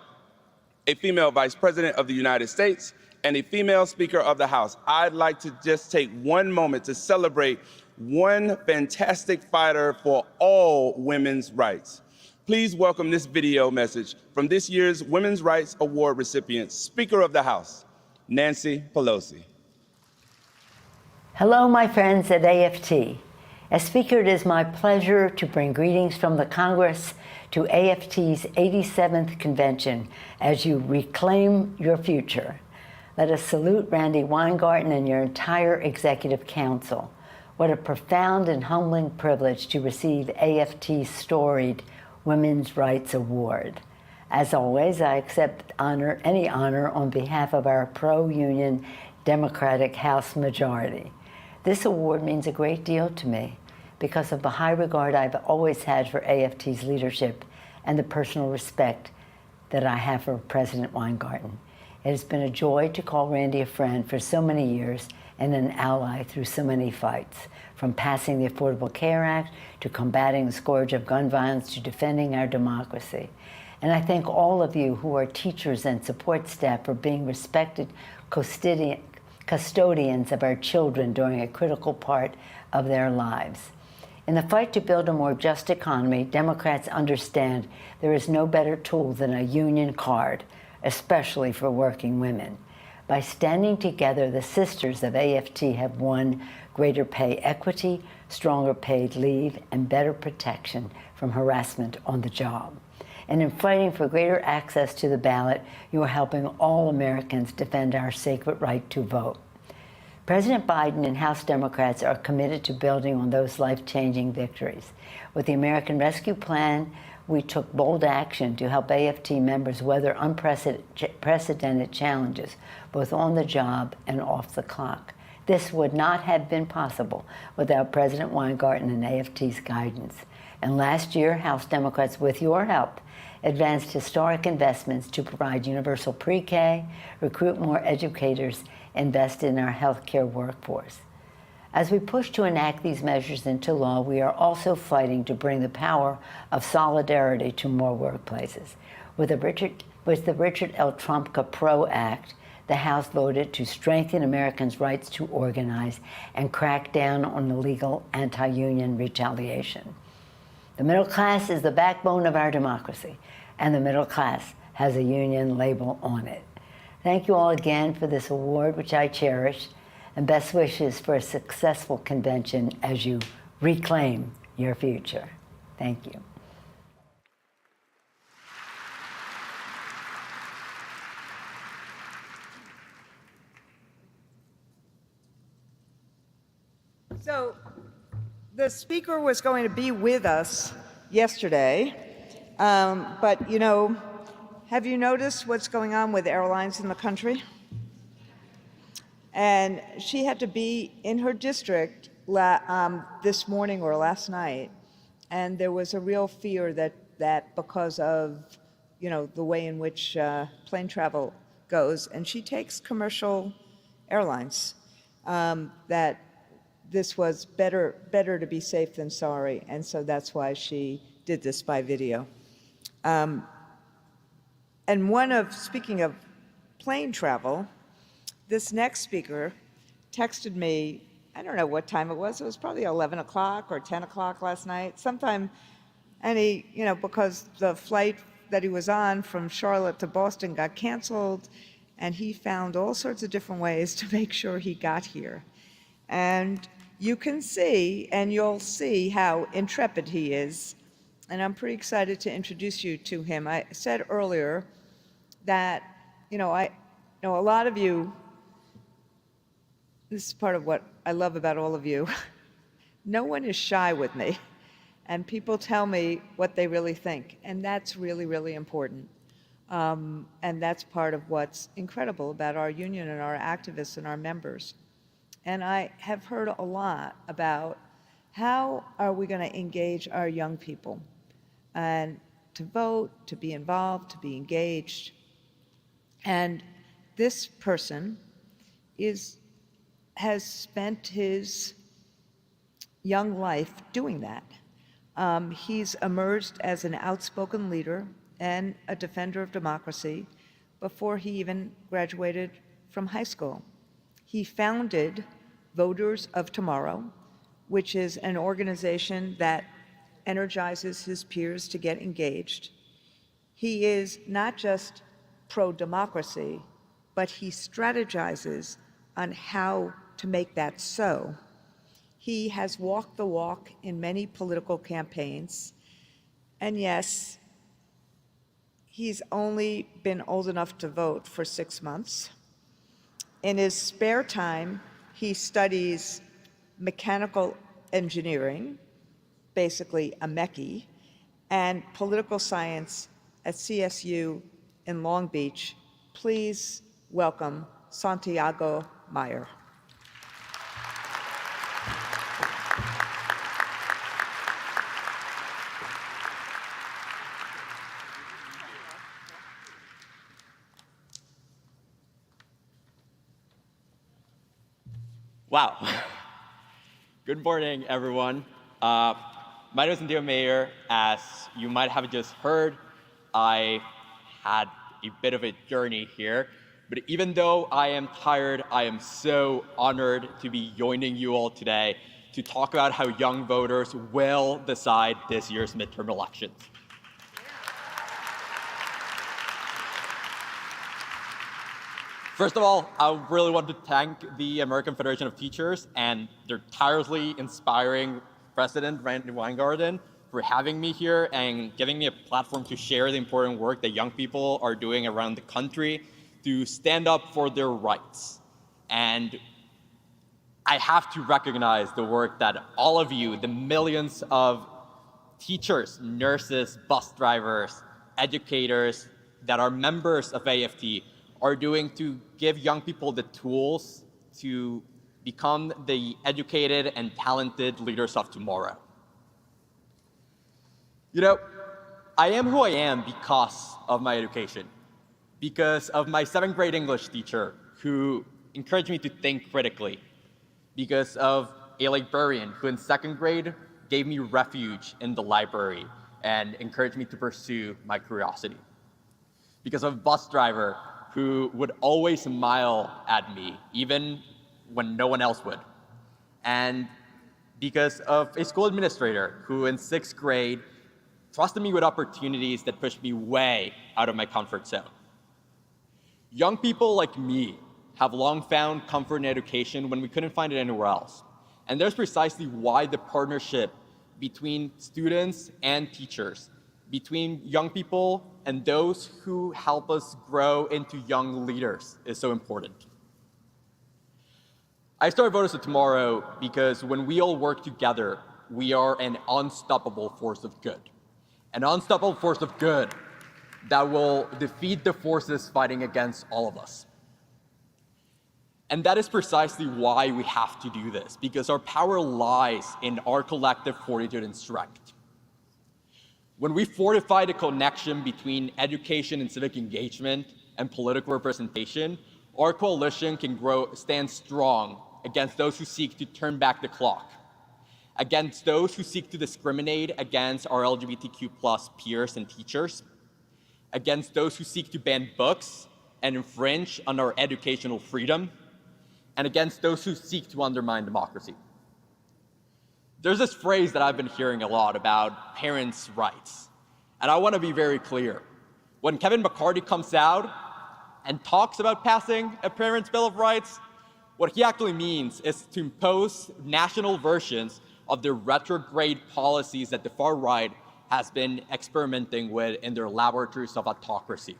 a female vice president of the United States, and a female Speaker of the House, I'd like to just take one moment to celebrate one fantastic fighter for all women's rights. Please welcome this video message from this year's Women's Rights Award recipient, Speaker of the House, Nancy Pelosi. Hello, my friends at AFT. As Speaker, it is my pleasure to bring greetings from the Congress to AFT's 87th convention as you reclaim your future. Let us salute Randy Weingarten and your entire Executive Council. What a profound and humbling privilege to receive AFT's storied Women's Rights Award. As always, I accept any honor on behalf of our pro-union Democratic House majority. This award means a great deal to me because of the high regard I've always had for AFT's leadership and the personal respect that I have for President Weingarten. It has been a joy to call Randy a friend for so many years and an ally through so many fights, from passing the Affordable Care Act to combating the scourge of gun violence to defending our democracy. And I thank all of you who are teachers and support staff for being respected custodians of our children during a critical part of their lives. In the fight to build a more just economy, Democrats understand there is no better tool than a union card, especially for working women. By standing together, the sisters of AFT have won greater pay equity, stronger paid leave, and better protection from harassment on the job. And in fighting for greater access to the ballot, you are helping all Americans defend our sacred right to vote. President Biden and House Democrats are committed to building on those life-changing victories. With the American Rescue Plan, we took bold action to help AFT members weather unprecedented challenges, both on the job and off the clock. This would not have been possible without President Weingarten and AFT's guidance. And last year, House Democrats, with your help, advanced historic investments to provide universal pre-K, recruit more educators, invest in our healthcare workforce. As we push to enact these measures into law, we are also fighting to bring the power of solidarity to more workplaces. With the Richard L. Trumka PRO Act, the House voted to strengthen Americans' rights to organize and crack down on illegal anti-union retaliation. The middle class is the backbone of our democracy, and the middle class has a union label on it. Thank you all again for this award, which I cherish, and best wishes for a successful convention as you reclaim your future. Thank you. So the Speaker was going to be with us yesterday, but you know, Have you noticed what's going on with airlines in the country? And she had to be in her district this morning or last night, and there was a real fear that because of the way in which plane travel goes, and she takes commercial airlines, that this was better to be safe than sorry, and so that's why she did this by video. And speaking of plane travel, this next speaker texted me, I don't know what time it was probably 11 o'clock or 10 o'clock last night, sometime, and he, because the flight that he was on from Charlotte to Boston got canceled, and he found all sorts of different ways to make sure he got here. And you can see, and you'll see how intrepid he is, and I'm pretty excited to introduce you to him. I said earlier that, I know a lot of you, this is part of what I love about all of you, no one is shy with me, and people tell me what they really think, and that's really, really important. And that's part of what's incredible about our union and our activists and our members. And I have heard a lot about how are we going to engage our young people and to vote, to be involved, to be engaged. And this person has spent his young life doing that. He's emerged as an outspoken leader and a defender of democracy before he even graduated from high school. He founded Voters of Tomorrow, which is an organization that energizes his peers to get engaged. He is not just pro-democracy, but he strategizes on how to make that so. He has walked the walk in many political campaigns, and yes, he's only been old enough to vote for 6 months. In his spare time, he studies mechanical engineering, basically a Mechie, and political science at CSU in Long Beach. Please welcome Santiago Meyer. Wow. Good morning, everyone. My name is Santiago Meyer. As you might have just heard, I had a bit of a journey here. But even though I am tired, I am so honored to be joining you all today to talk about how young voters will decide this year's midterm elections. First of all, I really want to thank the American Federation of Teachers and their tirelessly inspiring president, Randy Weingarten, for having me here and giving me a platform to share the important work that young people are doing around the country to stand up for their rights. And I have to recognize the work that all of you, the millions of teachers, nurses, bus drivers, educators that are members of AFT are doing to give young people the tools to become the educated and talented leaders of tomorrow. You know, I am who I am because of my education, because of my 7th grade English teacher who encouraged me to think critically, because of a librarian who in 2nd grade gave me refuge in the library and encouraged me to pursue my curiosity, because of a bus driver who would always smile at me, even when no one else would. And because of a school administrator who in 6th grade trusted me with opportunities that pushed me way out of my comfort zone. Young people like me have long found comfort in education when we couldn't find it anywhere else. And that's precisely why the partnership between students and teachers, between young people and those who help us grow into young leaders is so important. I started Voters of Tomorrow because when we all work together, we are an unstoppable force of good. An unstoppable force of good that will defeat the forces fighting against all of us. And that is precisely why we have to do this, because our power lies in our collective fortitude and strength. When we fortify the connection between education and civic engagement and political representation, our coalition can stand strong against those who seek to turn back the clock, against those who seek to discriminate against our LGBTQ+ peers and teachers, against those who seek to ban books and infringe on our educational freedom, and against those who seek to undermine democracy. There's this phrase that I've been hearing a lot about parents' rights, and I want to be very clear. When Kevin McCarthy comes out and talks about passing a Parents' Bill of Rights, what he actually means is to impose national versions of the retrograde policies that the far right has been experimenting with in their laboratories of autocracy.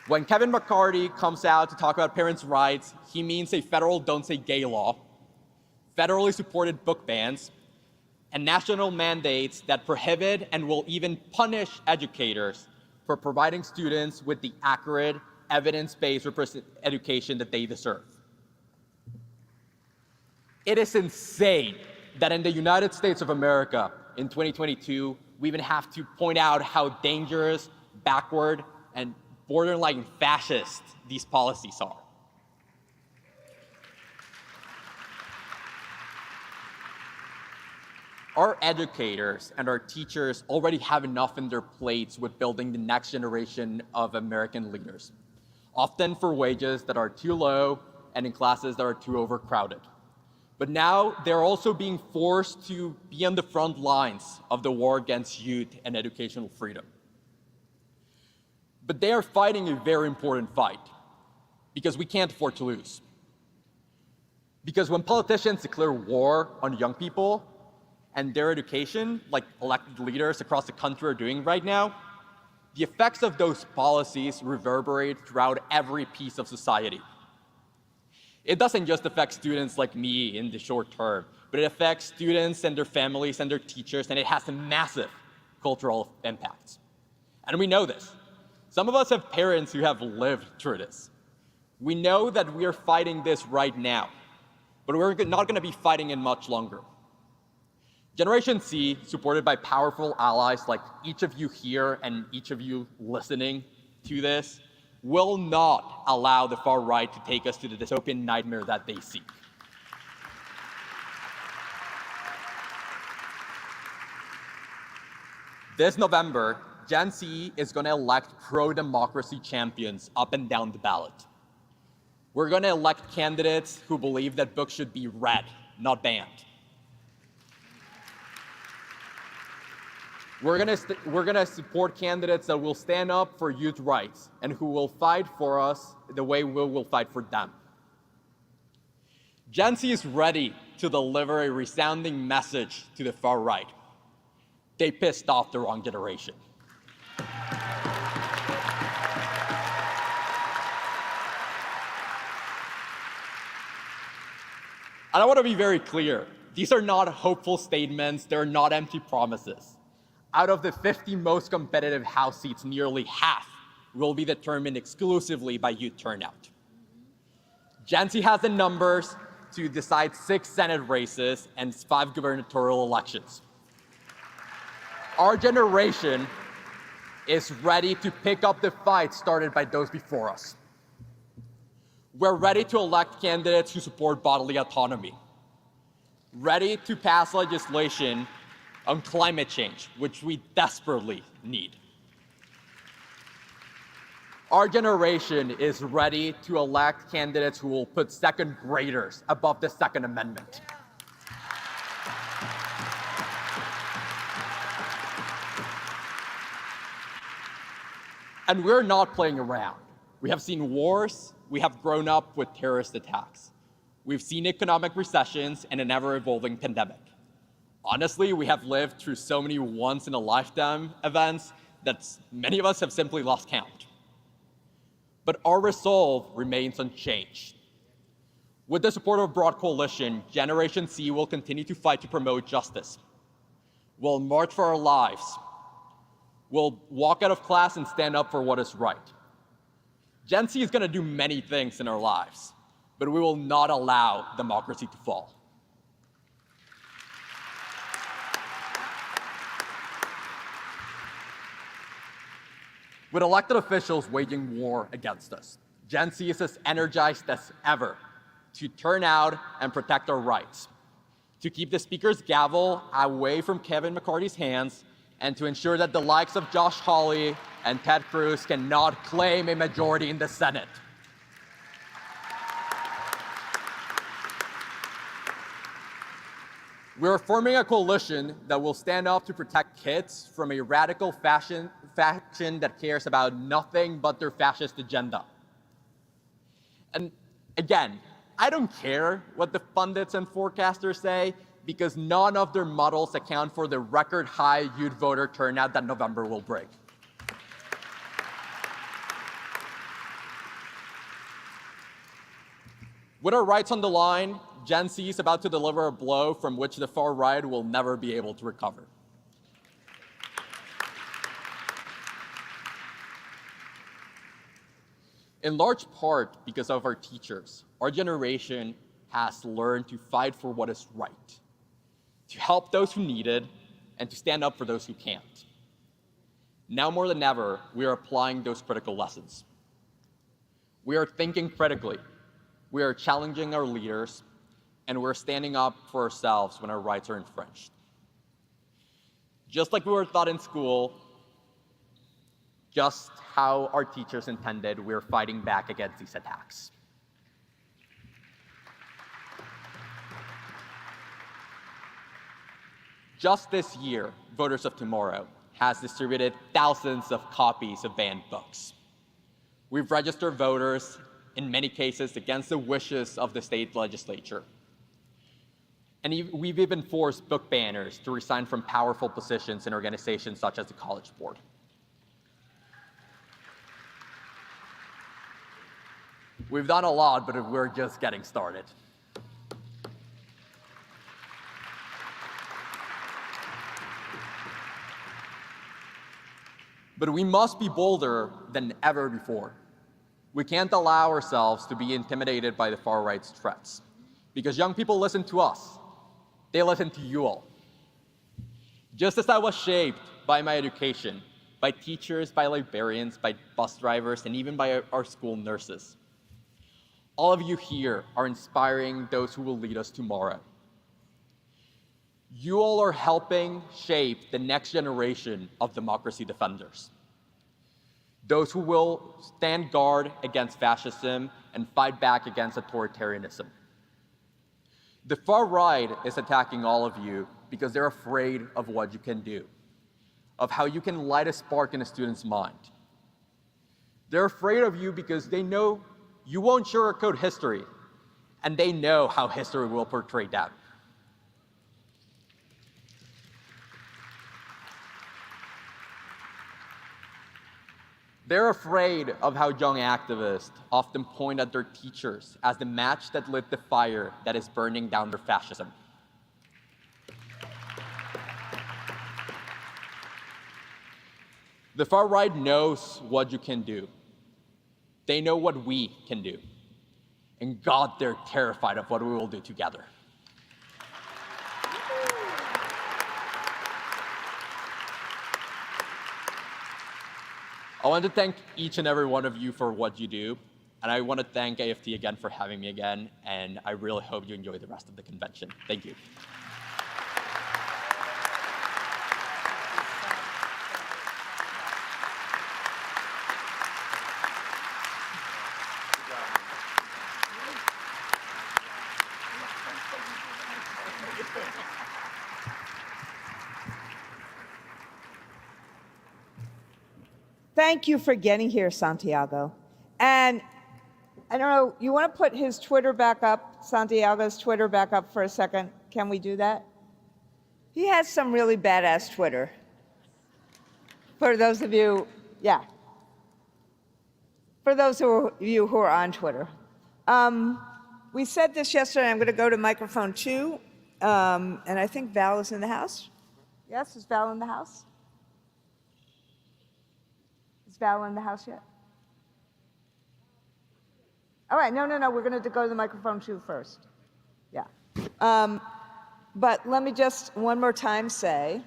When Kevin McCarthy comes out to talk about parents' rights, he means a federal Don't Say Gay law, federally supported book bans, and national mandates that prohibit and will even punish educators for providing students with the accurate, evidence-based education that they deserve. It is insane that in the United States of America in 2022, we even have to point out how dangerous, backward, and borderline fascist these policies are. Our educators and our teachers already have enough in their plates with building the next generation of American leaders, often for wages that are too low and in classes that are too overcrowded. But now they're also being forced to be on the front lines of the war against youth and educational freedom. But they are fighting a very important fight because we can't afford to lose. Because when politicians declare war on young people and their education, like elected leaders across the country are doing right now, the effects of those policies reverberate throughout every piece of society. It doesn't just affect students like me in the short term, but it affects students and their families and their teachers, and it has a massive cultural impact. And we know this. Some of us have parents who have lived through this. We know that we are fighting this right now, but we're not going to be fighting it much longer. Generation C, supported by powerful allies like each of you here and each of you listening to this, will not allow the far right to take us to the dystopian nightmare that they seek. This November, Gen Z is going to elect pro-democracy champions up and down the ballot. We're going to elect candidates who believe that books should be read, not banned. We're going to support candidates that will stand up for youth rights and who will fight for us the way we will fight for them. Gen Z is ready to deliver a resounding message to the far right. They pissed off the wrong generation. And I want to be very clear. These are not hopeful statements. They're not empty promises. Out of the 50 most competitive House seats, nearly half will be determined exclusively by youth turnout. Gen Z has the numbers to decide 6 Senate races and 5 gubernatorial elections. Our generation is ready to pick up the fight started by those before us. We're ready to elect candidates who support bodily autonomy, ready to pass legislation on climate change, which we desperately need. Our generation is ready to elect candidates who will put second graders above the Second Amendment. And we're not playing around. We have seen wars. We have grown up with terrorist attacks. We've seen economic recessions and an ever-evolving pandemic. Honestly, we have lived through so many once-in-a-lifetime events that many of us have simply lost count. But our resolve remains unchanged. With the support of a broad coalition, Generation C will continue to fight to promote justice, We'll march for our lives. We'll walk out of class and stand up for what is right. Gen Z is going to do many things in our lives, but we will not allow democracy to fall. With elected officials waging war against us, Gen Z is as energized as ever to turn out and protect our rights, to keep the Speaker's gavel away from Kevin McCarthy's hands, and to ensure that the likes of Josh Hawley and Ted Cruz cannot claim a majority in the Senate. We're forming a coalition that will stand up to protect kids from a radical faction that cares about nothing but their fascist agenda. And again, I don't care what the pundits and forecasters say, because none of their models account for the record high youth voter turnout that November will bring. With our rights on the line, Gen Z is about to deliver a blow from which the far right will never be able to recover. In large part because of our teachers, our generation has learned to fight for what is right, to help those who need it, and to stand up for those who can't. Now more than ever, we are applying those critical lessons. We are thinking critically, we are challenging our leaders, and we're standing up for ourselves when our rights are infringed. Just like we were taught in school, just how our teachers intended, we're fighting back against these attacks. Just this year, Voters of Tomorrow has distributed thousands of copies of banned books. We've registered voters, in many cases, against the wishes of the state legislature. And we've even forced book banners to resign from powerful positions in organizations such as the College Board. We've done a lot, but we're just getting started. But we must be bolder than ever before. We can't allow ourselves to be intimidated by the far right's threats, because young people listen to us. They listen to you all. Just as I was shaped by my education, by teachers, by librarians, by bus drivers, and even by our school nurses, all of you here are inspiring those who will lead us tomorrow. You all are helping shape the next generation of democracy defenders. Those who will stand guard against fascism and fight back against authoritarianism. The far right is attacking all of you because they're afraid of what you can do, of how you can light a spark in a student's mind. They're afraid of you because they know you won't sugarcoat history, and they know how history will portray that. They're afraid of how young activists often point at their teachers as the match that lit the fire that is burning down their fascism. The far right knows what you can do. They know what we can do. And God, they're terrified of what we will do together. I want to thank each and every one of you for what you do. And I want to thank AFT again for having me again. And I really hope you enjoy the rest of the convention. Thank you. Thank you for getting here, Santiago. And I don't know, you want to put his Twitter back up, Santiago's Twitter back up for a second? Can we do that? He has some really badass Twitter. For those of you, yeah. For those of you who are on Twitter. We said this yesterday, I'm going to go to microphone 2, and I think Val is in the house. Yes, is Val in the house? Is Val in the house yet? All right, no, we're going to go to the microphone 2 first. Yeah. But let me just one more time say,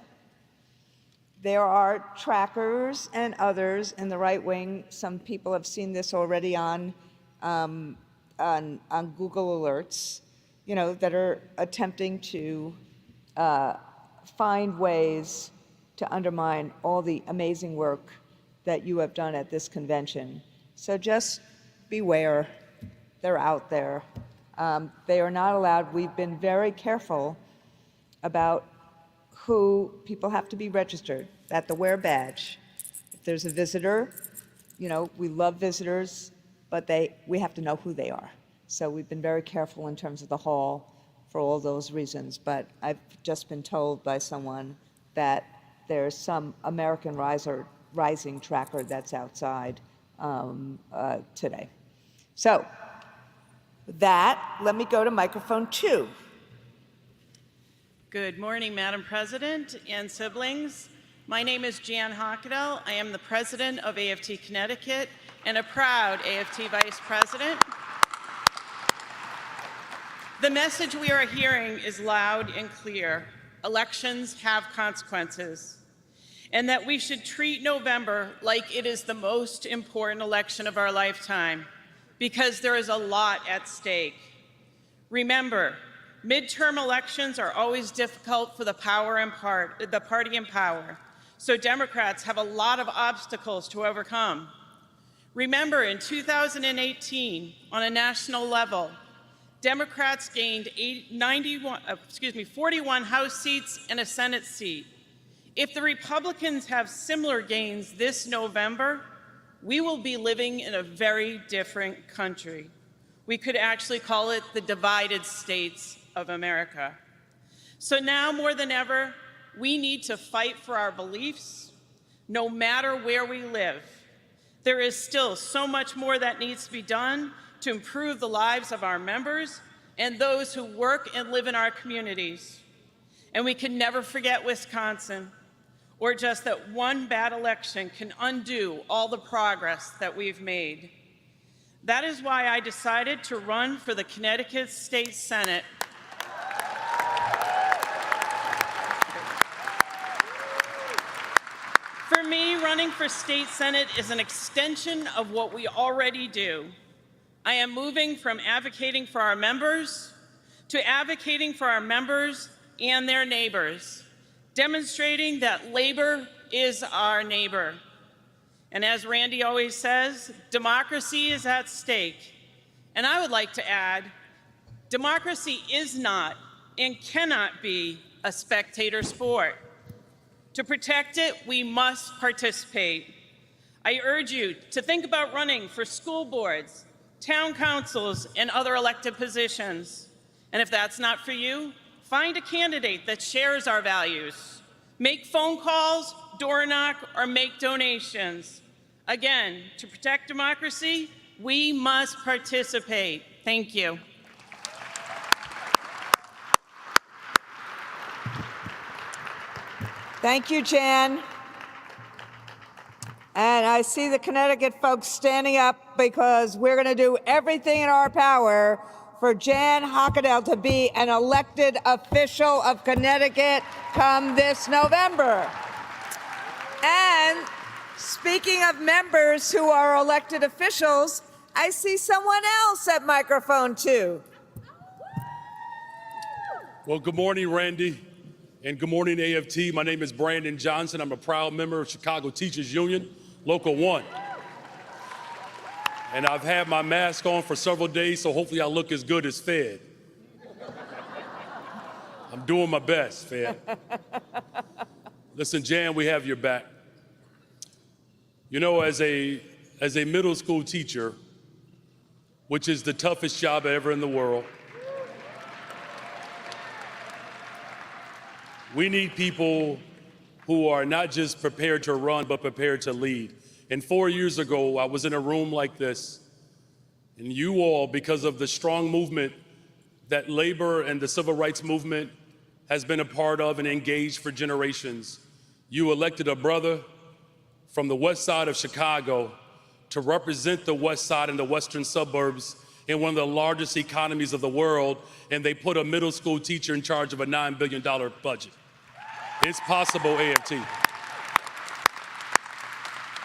there are trackers and others in the right wing. Some people have seen this already on Google Alerts, that are attempting to find ways to undermine all the amazing work that you have done at this convention. So just beware, they're out there. They are not allowed. We've been very careful about who people have to be registered, they have to wear a badge. If there's a visitor, we love visitors, but we have to know who they are. So we've been very careful in terms of the hall for all those reasons. But I've just been told by someone that there's some American Rising tracker that's outside today. So with that, let me go to microphone 2. Good morning, Madam President and siblings. My name is Jan Hockadell. I am the president of AFT Connecticut and a proud AFT vice president. The message we are hearing is loud and clear. Elections have consequences, and that we should treat November like it is the most important election of our lifetime, because there is a lot at stake. Remember, midterm elections are always difficult for the party in power, so Democrats have a lot of obstacles to overcome. Remember, in 2018, on a national level, Democrats gained 41 House seats and a Senate seat. If the Republicans have similar gains this November, we will be living in a very different country. We could actually call it the divided states of America. So now more than ever, we need to fight for our beliefs, no matter where we live. There is still so much more that needs to be done to improve the lives of our members and those who work and live in our communities. And we can never forget Wisconsin, or just that one bad election can undo all the progress that we've made. That is why I decided to run for the Connecticut State Senate. For me, running for state senate is an extension of what we already do. I am moving from advocating for our members to advocating for our members and their neighbors, demonstrating that labor is our neighbor. And as Randy always says, democracy is at stake. And I would like to add, democracy is not and cannot be a spectator sport. To protect it, we must participate. I urge you to think about running for school boards, town councils, and other elected positions. And if that's not for you, find a candidate that shares our values. Make phone calls, door knock, or make donations. Again, to protect democracy, we must participate. Thank you. Thank you, Jan. And I see the Connecticut folks standing up because we're going to do everything in our power for Jan Hockadell to be an elected official of Connecticut come this November. And speaking of members who are elected officials, I see someone else at microphone 2. Well, good morning, Randy, and good morning, AFT. My name is Brandon Johnson. I'm a proud member of Chicago Teachers Union, Local 1. And I've had my mask on for several days, so hopefully I look as good as Fed. I'm doing my best, Fed. Listen, Jan, we have your back. You know, as a middle school teacher, which is the toughest job ever in the world, we need people who are not just prepared to run, but prepared to lead. And 4 years ago, I was in a room like this, and you all, because of the strong movement that labor and the civil rights movement has been a part of and engaged for generations. You elected a brother from the west side of Chicago to represent the west side and the western suburbs in one of the largest economies of the world, and they put a middle school teacher in charge of a $9 billion budget. It's possible, AFT.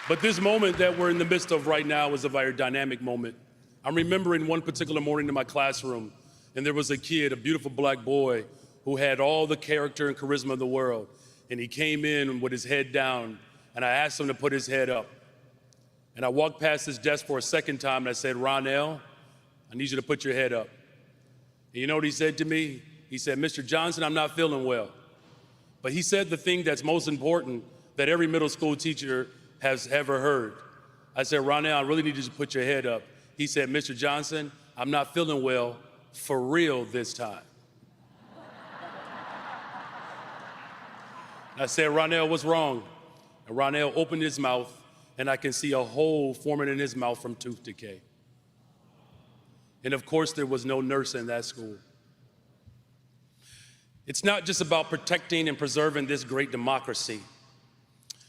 But this moment that we're in the midst of right now is a very dynamic moment. I'm remembering one particular morning in my classroom, and there was a kid, a beautiful black boy, who had all the character and charisma of the world. And he came in with his head down, and I asked him to put his head up. And I walked past his desk for a second time, and I said, Ronell, I need you to put your head up. And you know what he said to me? He said, Mr. Johnson, I'm not feeling well. But he said the thing that's most important that every middle school teacher has ever heard. I said, Ronell, I really need you to put your head up. He said, Mr. Johnson, I'm not feeling well for real this time. I said, Ronell, what's wrong? And Ronell opened his mouth, and I can see a hole forming in his mouth from tooth decay. And of course, there was no nurse in that school. It's not just about protecting and preserving this great democracy.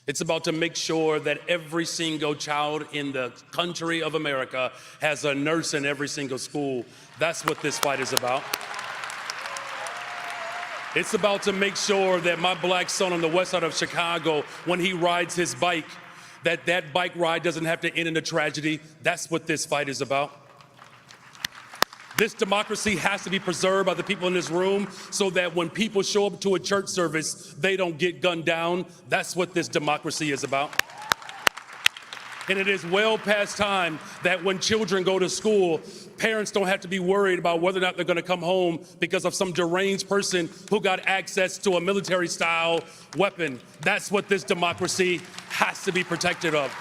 It's about to make sure that every single child in the country of America has a nurse in every single school. That's what this fight is about. It's about to make sure that my black son on the west side of Chicago, when he rides his bike, that bike ride doesn't have to end in a tragedy. That's what this fight is about. This democracy has to be preserved by the people in this room so that when people show up to a church service, they don't get gunned down. That's what this democracy is about. And it is well past time that when children go to school, parents don't have to be worried about whether or not they're going to come home because of some deranged person who got access to a military-style weapon. That's what this democracy has to be protected of.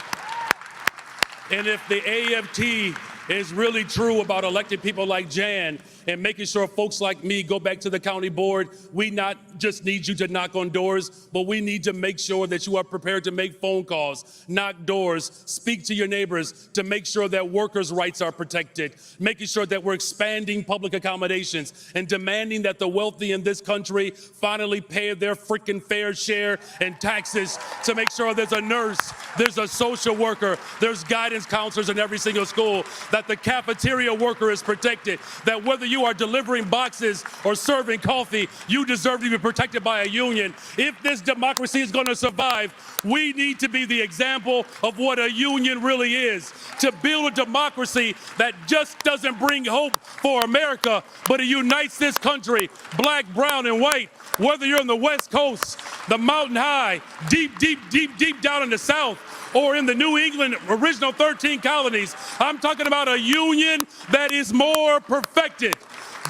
And if the AFT is really true about electing people like Jan and making sure folks like me go back to the county board, we not just need you to knock on doors, but we need to make sure that you are prepared to make phone calls, knock doors, speak to your neighbors to make sure that workers' rights are protected, making sure that we're expanding public accommodations and demanding that the wealthy in this country finally pay their freaking fair share in taxes to make sure there's a nurse, there's a social worker, there's guidance counselors in every single school, that the cafeteria worker is protected, that whether you are delivering boxes or serving coffee, you deserve to be protected by a union. If this democracy is going to survive, we need to be the example of what a union really is, to build a democracy that just doesn't bring hope for America, but it unites this country, black, brown, and white. Whether you're on the West Coast, the Mountain High, deep, deep, deep, deep down in the South, or in the New England original 13 colonies, I'm talking about a union that is more perfected.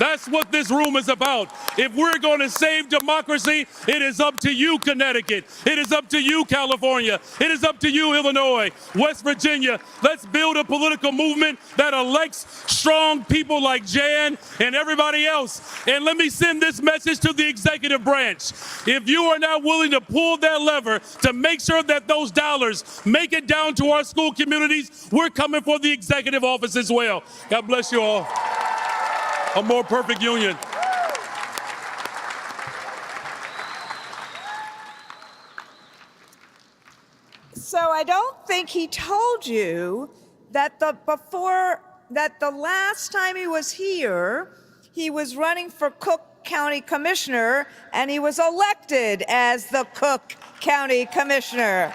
That's what this room is about. If we're going to save democracy, it is up to you, Connecticut. It is up to you, California. It is up to you, Illinois, West Virginia. Let's build a political movement that elects strong people like Jan and everybody else. And let me send this message to the executive branch. If you are not willing to pull that lever to make sure that those dollars make it down to our school communities, we're coming for the executive office as well. God bless you all. A more perfect union. So I don't think he told you that the last time he was here, he was running for Cook County Commissioner, and he was elected as the Cook County Commissioner.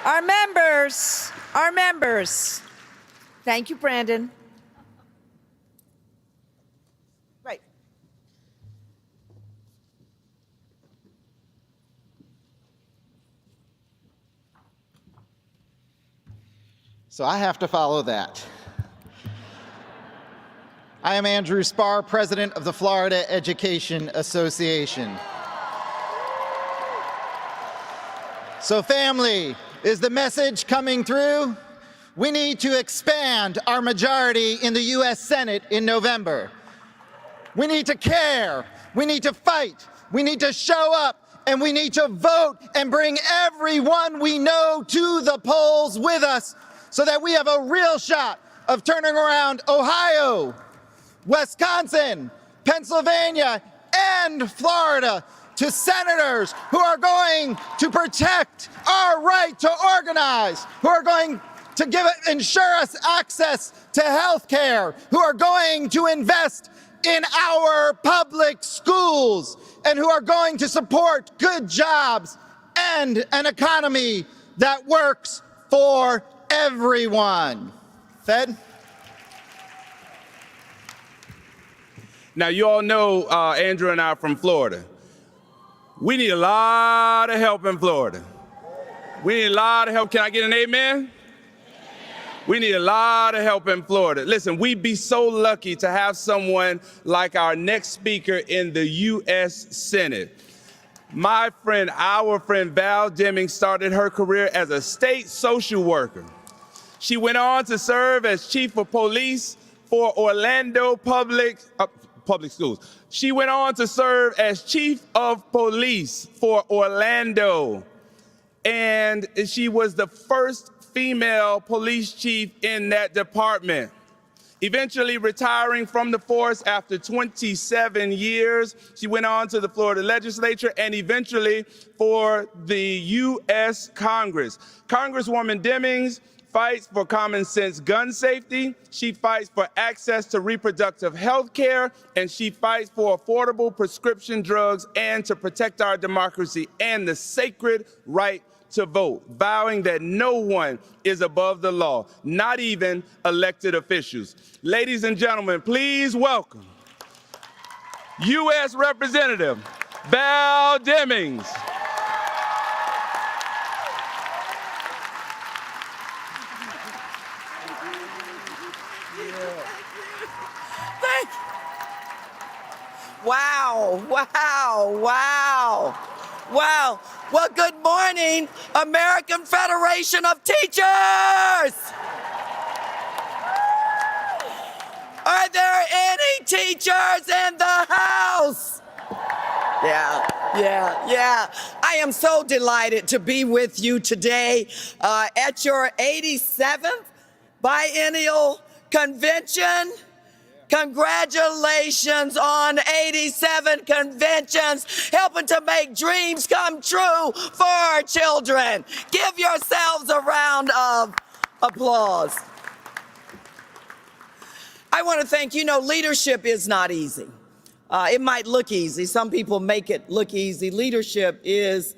Our members. Thank you, Brandon. Right. So I have to follow that. I am Andrew Spar, president of the Florida Education Association. So family, is the message coming through? We need to expand our majority in the U.S. Senate in November. We need to care, we need to fight, we need to show up, and we need to vote and bring everyone we know to the polls with us so that we have a real shot of turning around Ohio, Wisconsin, Pennsylvania, and Florida, to senators who are going to protect our right to organize, who are going to ensure us access to health care, who are going to invest in our public schools, and who are going to support good jobs and an economy that works for everyone. Fed? Now, you all know Andrew and I are from Florida. We need a lot of help in Florida. We need a lot of help. Can I get an amen? We need a lot of help in Florida. Listen, we'd be so lucky to have someone like our next speaker in the U.S. Senate. My friend, our friend Val Demings started her career as a state social worker. She went on to serve as chief of police for Orlando Public Schools. She went on to serve as chief of police for Orlando. And she was the first female police chief in that department. Eventually retiring from the force after 27 years, she went on to the Florida legislature and eventually for the U.S. Congress. Congresswoman Demings fights for common sense gun safety, she fights for access to reproductive health care, and she fights for affordable prescription drugs and to protect our democracy and the sacred right to vote, vowing that no one is above the law, not even elected officials. Ladies and gentlemen, please welcome U.S. Representative Val Demings. Wow, wow, wow, wow. Well, good morning, American Federation of Teachers. Are there any teachers in the house? Yeah. I am so delighted to be with you today at your 87th biennial convention. Congratulations on 87 conventions, helping to make dreams come true for our children. Give yourselves a round of applause. I want to thank you. Leadership is not easy. It might look easy. Some people make it look easy. Leadership is,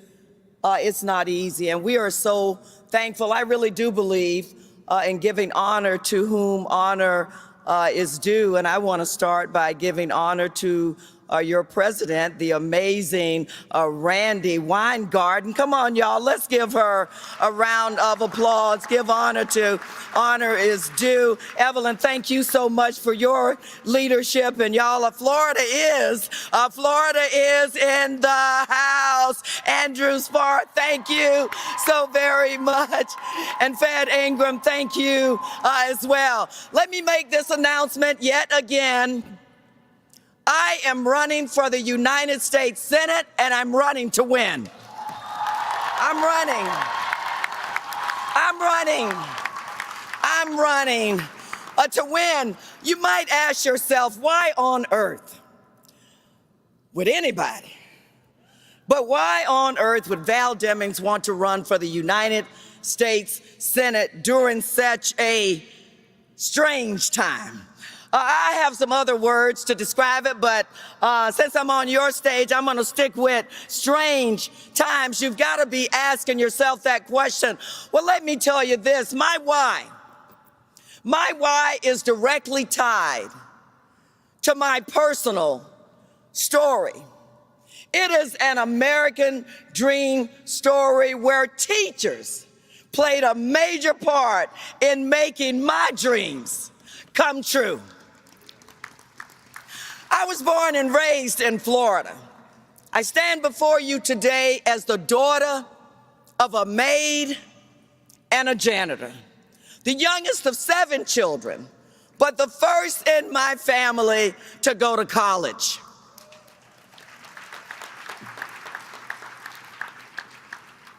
it's not easy. And we are so thankful. I really do believe in giving honor to whom honor is due, and I want to start by giving honor to your president, the amazing Randy Weingarten. Come on, y'all, let's give her a round of applause. Give honor to honor is due. Evelyn, thank you so much for your leadership, and y'all, Florida is in the house. Andrew Spar, thank you so very much. And Fed Ingram, thank you as well. Let me make this announcement yet again. I am running for the United States Senate, and I'm running to win. I'm running to win. You might ask yourself, why on earth would anybody, but why on earth would Val Demings want to run for the United States Senate during such a strange time? I have some other words to describe it, but since I'm on your stage, I'm going to stick with strange times. You've got to be asking yourself that question. Well, let me tell you this. My why is directly tied to my personal story. It is an American dream story where teachers played a major part in making my dreams come true. I was born and raised in Florida. I stand before you today as the daughter of a maid and a janitor, the youngest of 7 children, but the first in my family to go to college.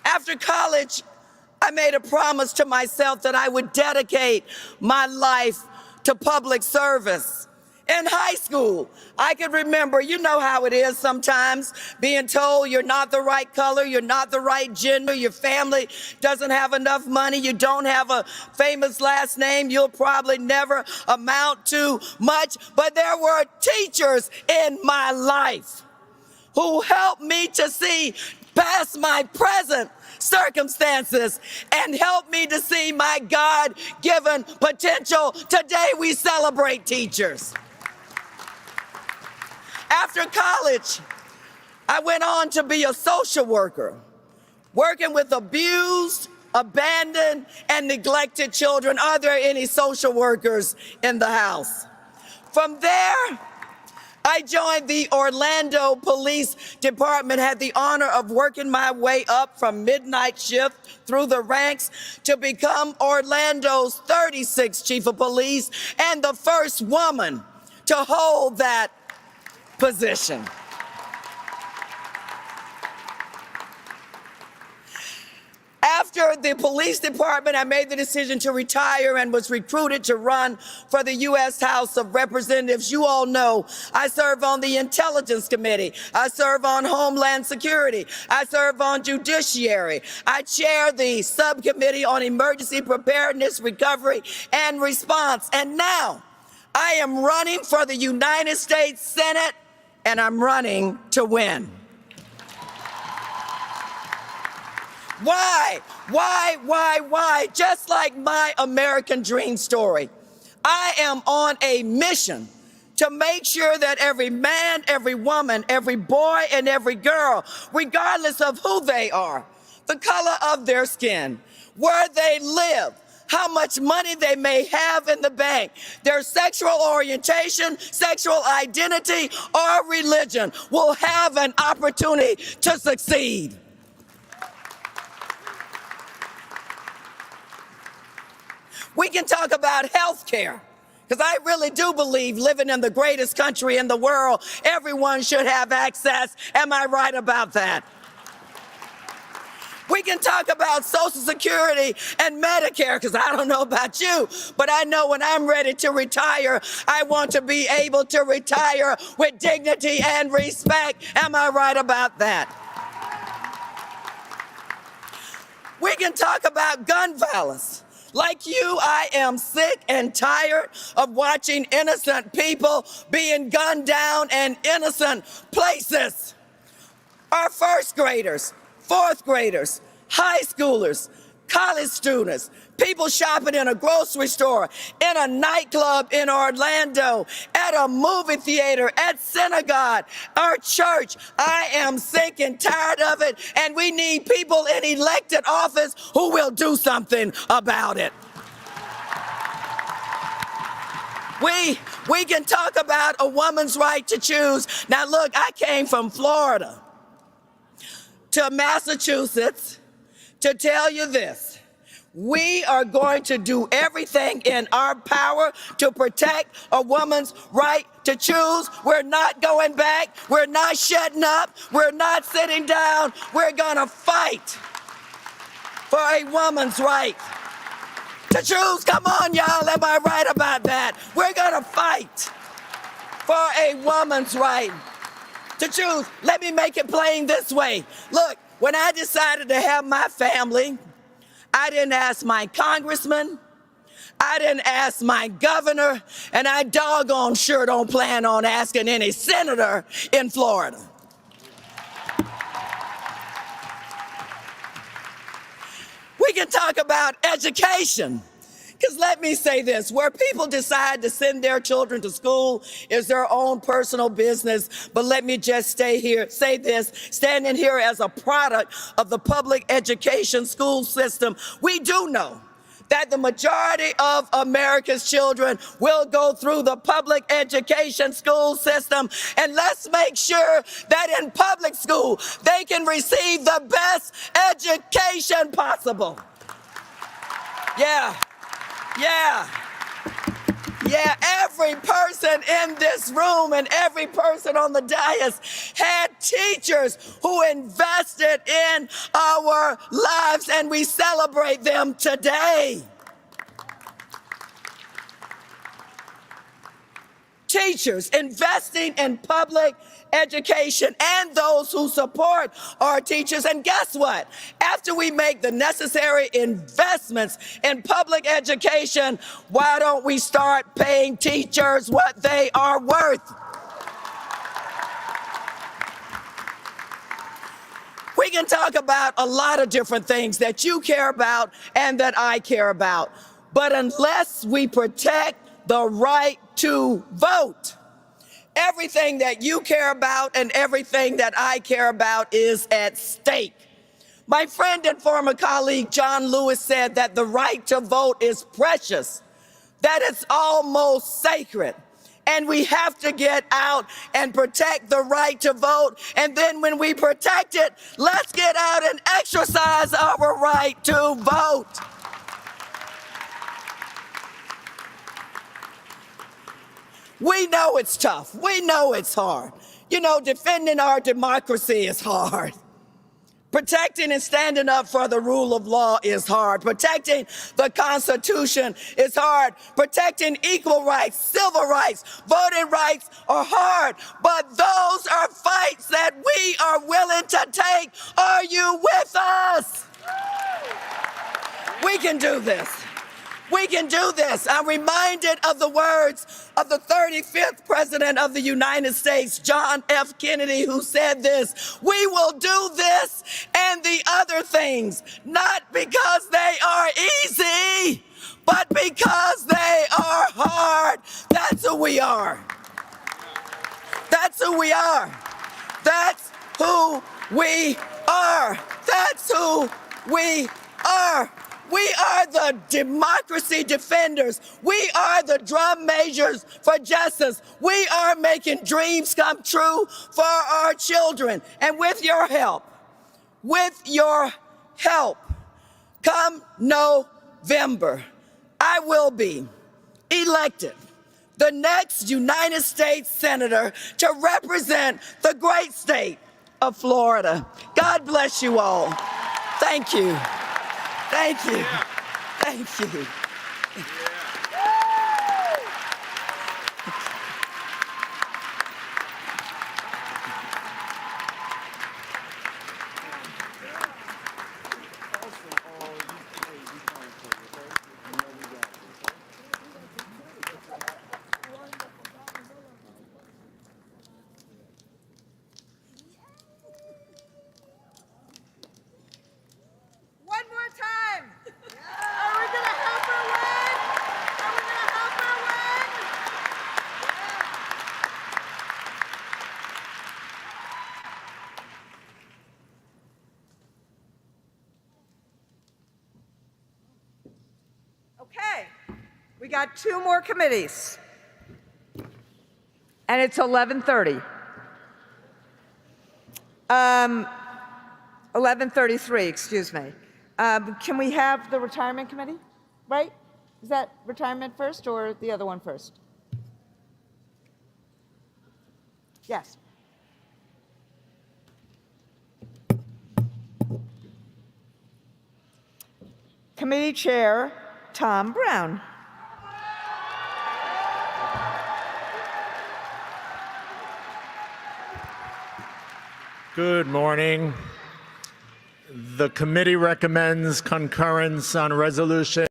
After college, I made a promise to myself that I would dedicate my life to public service. In high school, I can remember, you know how it is sometimes, being told you're not the right color, you're not the right gender, your family doesn't have enough money, you don't have a famous last name, you'll probably never amount to much. But there were teachers in my life who helped me to see past my present circumstances and helped me to see my God-given potential. Today we celebrate teachers. After college, I went on to be a social worker, working with abused, abandoned, and neglected children. Are there any social workers in the house? From there, I joined the Orlando Police Department, had the honor of working my way up from midnight shift through the ranks to become Orlando's 36th chief of police and the first woman to hold that position. After the police department, I made the decision to retire and was recruited to run for the U.S. House of Representatives. You all know I serve on the Intelligence Committee. I serve on Homeland Security. I serve on Judiciary. I chair the Subcommittee on Emergency Preparedness, Recovery, and Response. And now I am running for the United States Senate, and I'm running to win. Why? Just like my American dream story, I am on a mission to make sure that every man, every woman, every boy, and every girl, regardless of who they are, the color of their skin, where they live, how much money they may have in the bank, their sexual orientation, sexual identity, or religion, will have an opportunity to succeed. We can talk about health care, because I really do believe living in the greatest country in the world, everyone should have access. Am I right about that? We can talk about Social Security and Medicare, because I don't know about you, but I know when I'm ready to retire, I want to be able to retire with dignity and respect. Am I right about that? We can talk about gun violence. Like you, I am sick and tired of watching innocent people being gunned down in innocent places. Our first graders, fourth graders, high schoolers, college students, people shopping in a grocery store, in a nightclub in Orlando, at a movie theater, at synagogue, our church. I am sick and tired of it, and we need people in elected office who will do something about it. We can talk about a woman's right to choose. Now look, I came from Florida to Massachusetts to tell you this. We are going to do everything in our power to protect a woman's right to choose. We're not going back. We're not shutting up. We're not sitting down. We're going to fight for a woman's right to choose. Come on, y'all. Am I right about that? We're going to fight for a woman's right to choose. Let me make it plain this way. Look, when I decided to have my family, I didn't ask my congressman, I didn't ask my governor, and I doggone sure don't plan on asking any senator in Florida. We can talk about education. Because let me say this, where people decide to send their children to school is their own personal business. But let me just say this, standing here as a product of the public education school system, we do know that the majority of America's children will go through the public education school system. And let's make sure that in public school, they can receive the best education possible. Yeah, every person in this room and every person on the dais had teachers who invested in our lives, and we celebrate them today. Teachers, investing in public education and those who support our teachers. And guess what? After we make the necessary investments in public education, why don't we start paying teachers what they are worth? We can talk about a lot of different things that you care about and that I care about. But unless we protect the right to vote, everything that you care about and everything that I care about is at stake. My friend and former colleague John Lewis said that the right to vote is precious, that it's almost sacred. And we have to get out and protect the right to vote. And then when we protect it, let's get out and exercise our right to vote. We know it's tough. We know it's hard. You know, defending our democracy is hard. Protecting and standing up for the rule of law is hard. Protecting the Constitution is hard. Protecting equal rights, civil rights, voting rights are hard. But those are fights that we are willing to take. Are you with us? We can do this. We can do this. I'm reminded of the words of the 35th President of the United States, John F. Kennedy, who said this: "We will do this and the other things, not because they are easy, but because they are hard." That's who we are. That's who we are. That's who we are. That's who we are. We are the democracy defenders. We are the drum majors for justice. We are making dreams come true for our children. And with your help, come November, I will be elected the next United States Senator to represent the great state of Florida. God bless you all. Thank you. Thank you. Thank you. One more time. Are we going to help her win? Are we going to help her win? Okay, we got two more committees. And it's 11:30. 11:33, excuse me. Can we have the retirement committee, right? Is that retirement first or the other one first? Yes. Committee Chair Tom Brown. Good morning. The committee recommends concurrence on resolution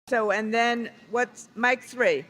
So, and then what's mic 3?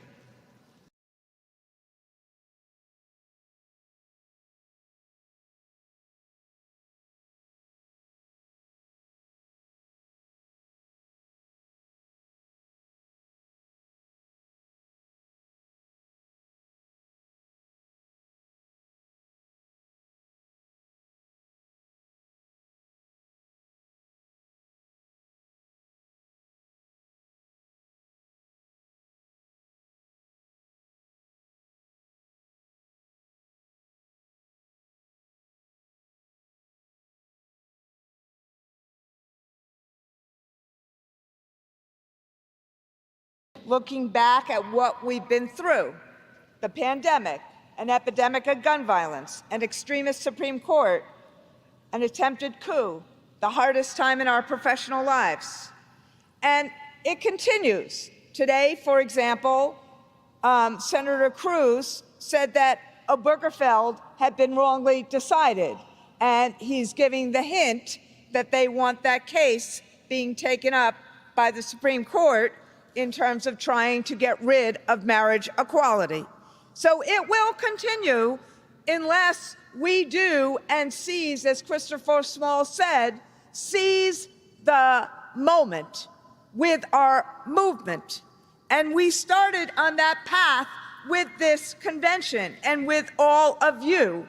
Looking back at what we've been through, the pandemic, an epidemic of gun violence, an extremist Supreme Court, an attempted coup, the hardest time in our professional lives. And it continues. Today, for example, Senator Cruz said that Obergefell had been wrongly decided, and he's giving the hint that they want that case being taken up by the Supreme Court in terms of trying to get rid of marriage equality. So it will continue unless we do and seize, as Christopher Small said, seize the moment with our movement. And we started on that path with this convention and with all of you.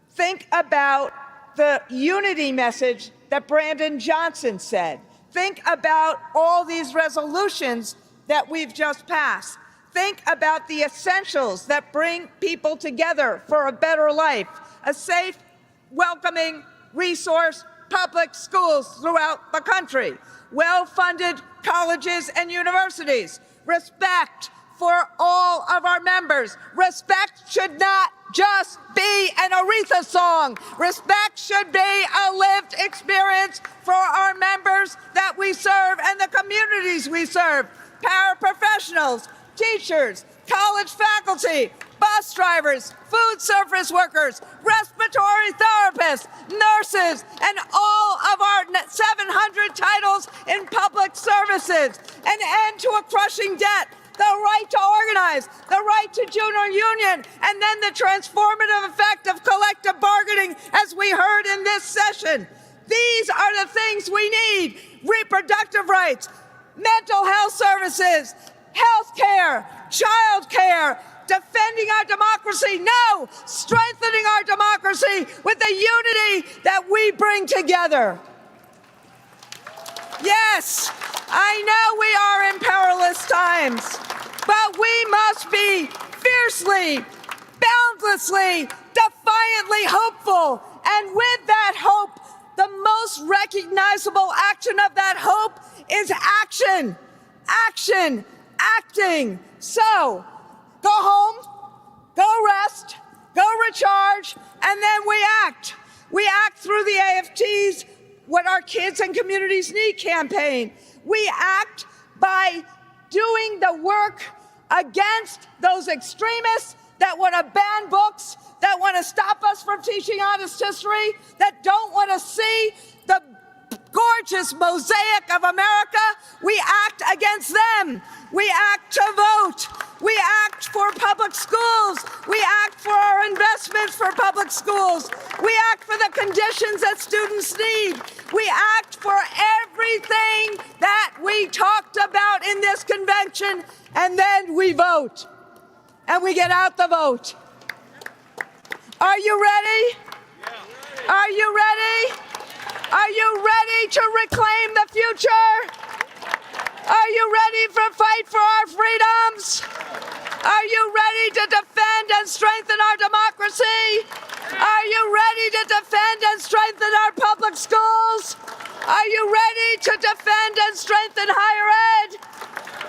Think about the unity message that Brandon Johnson said. Think about all these resolutions that we've just passed. Think about the essentials that bring people together for a better life, a safe, welcoming, resource public schools throughout the country, well-funded colleges and universities, respect for all of our members. Respect should not just be an Aretha song. Respect should be a lived experience for our members that we serve and the communities we serve. Paraprofessionals, teachers, college faculty, bus drivers, food service workers, respiratory therapists, nurses, and all of our 700 titles in public services. An end to a crushing debt, the right to organize, the right to join a union, and then the transformative effect of collective bargaining, as we heard in this session. These are the things we need: reproductive rights, mental health services, health care, child care, defending our democracy. No, strengthening our democracy with the unity that we bring together. Yes, I know we are in perilous times, but we must be fiercely, boundlessly, defiantly hopeful. And with that hope, the most recognizable action of that hope is action, action, acting. So, go home, go rest, go recharge, and then we act. We act through the AFT's What Our Kids and Communities Need campaign. We act by doing the work against those extremists that want to ban books, that want to stop us from teaching honest history, that don't want to see the gorgeous mosaic of America. We act against them. We act to vote. We act for public schools. We act for our investments for public schools. We act for the conditions that students need. We act for everything that we talked about in this convention, and then we vote. And we get out the vote. Are you ready? Are you ready? Are you ready to reclaim the future? Are you ready for fight for our freedoms? Are you ready to defend and strengthen our democracy? Are you ready to defend and strengthen our public schools? Are you ready to defend and strengthen higher ed?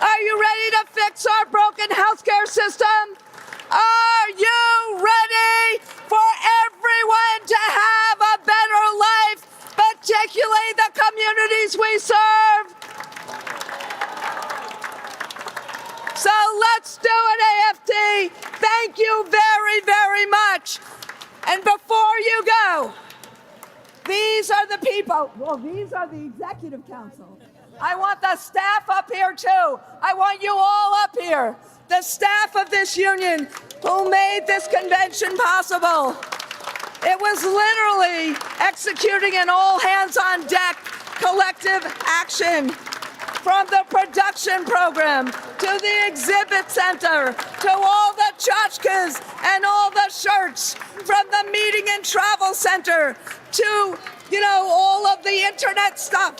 Are you ready to fix our broken healthcare system? Are you ready for everyone to have a better life, particularly the communities we serve? So let's do it, AFT. Thank you very, very much. And before you go, these are the people. Well, these are the executive council. I want the staff up here too. I want you all up here. The staff of this union who made this convention possible. It was literally executing an all-hands-on-deck collective action. From the production program to the exhibit center, to all the tchotchkes and all the shirts, from the meeting and travel center to, all of the internet stuff,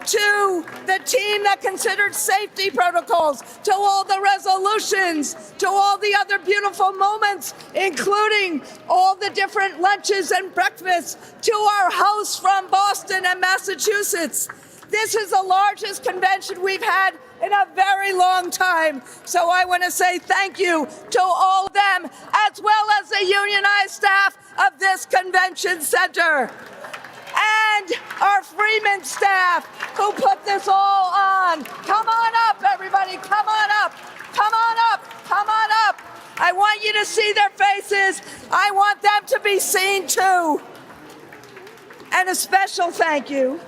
to the team that considered safety protocols, to all the resolutions, to all the other beautiful moments, including all the different lunches and breakfasts, to our hosts from Boston and Massachusetts. This is the largest convention we've had in a very long time. So I want to say thank you to all of them, as well as the unionized staff of this convention center. And our Freeman staff who put this all on. Come on up, everybody. Come on up. Come on up. Come on up. I want you to see their faces. I want them to be seen too. And a special thank you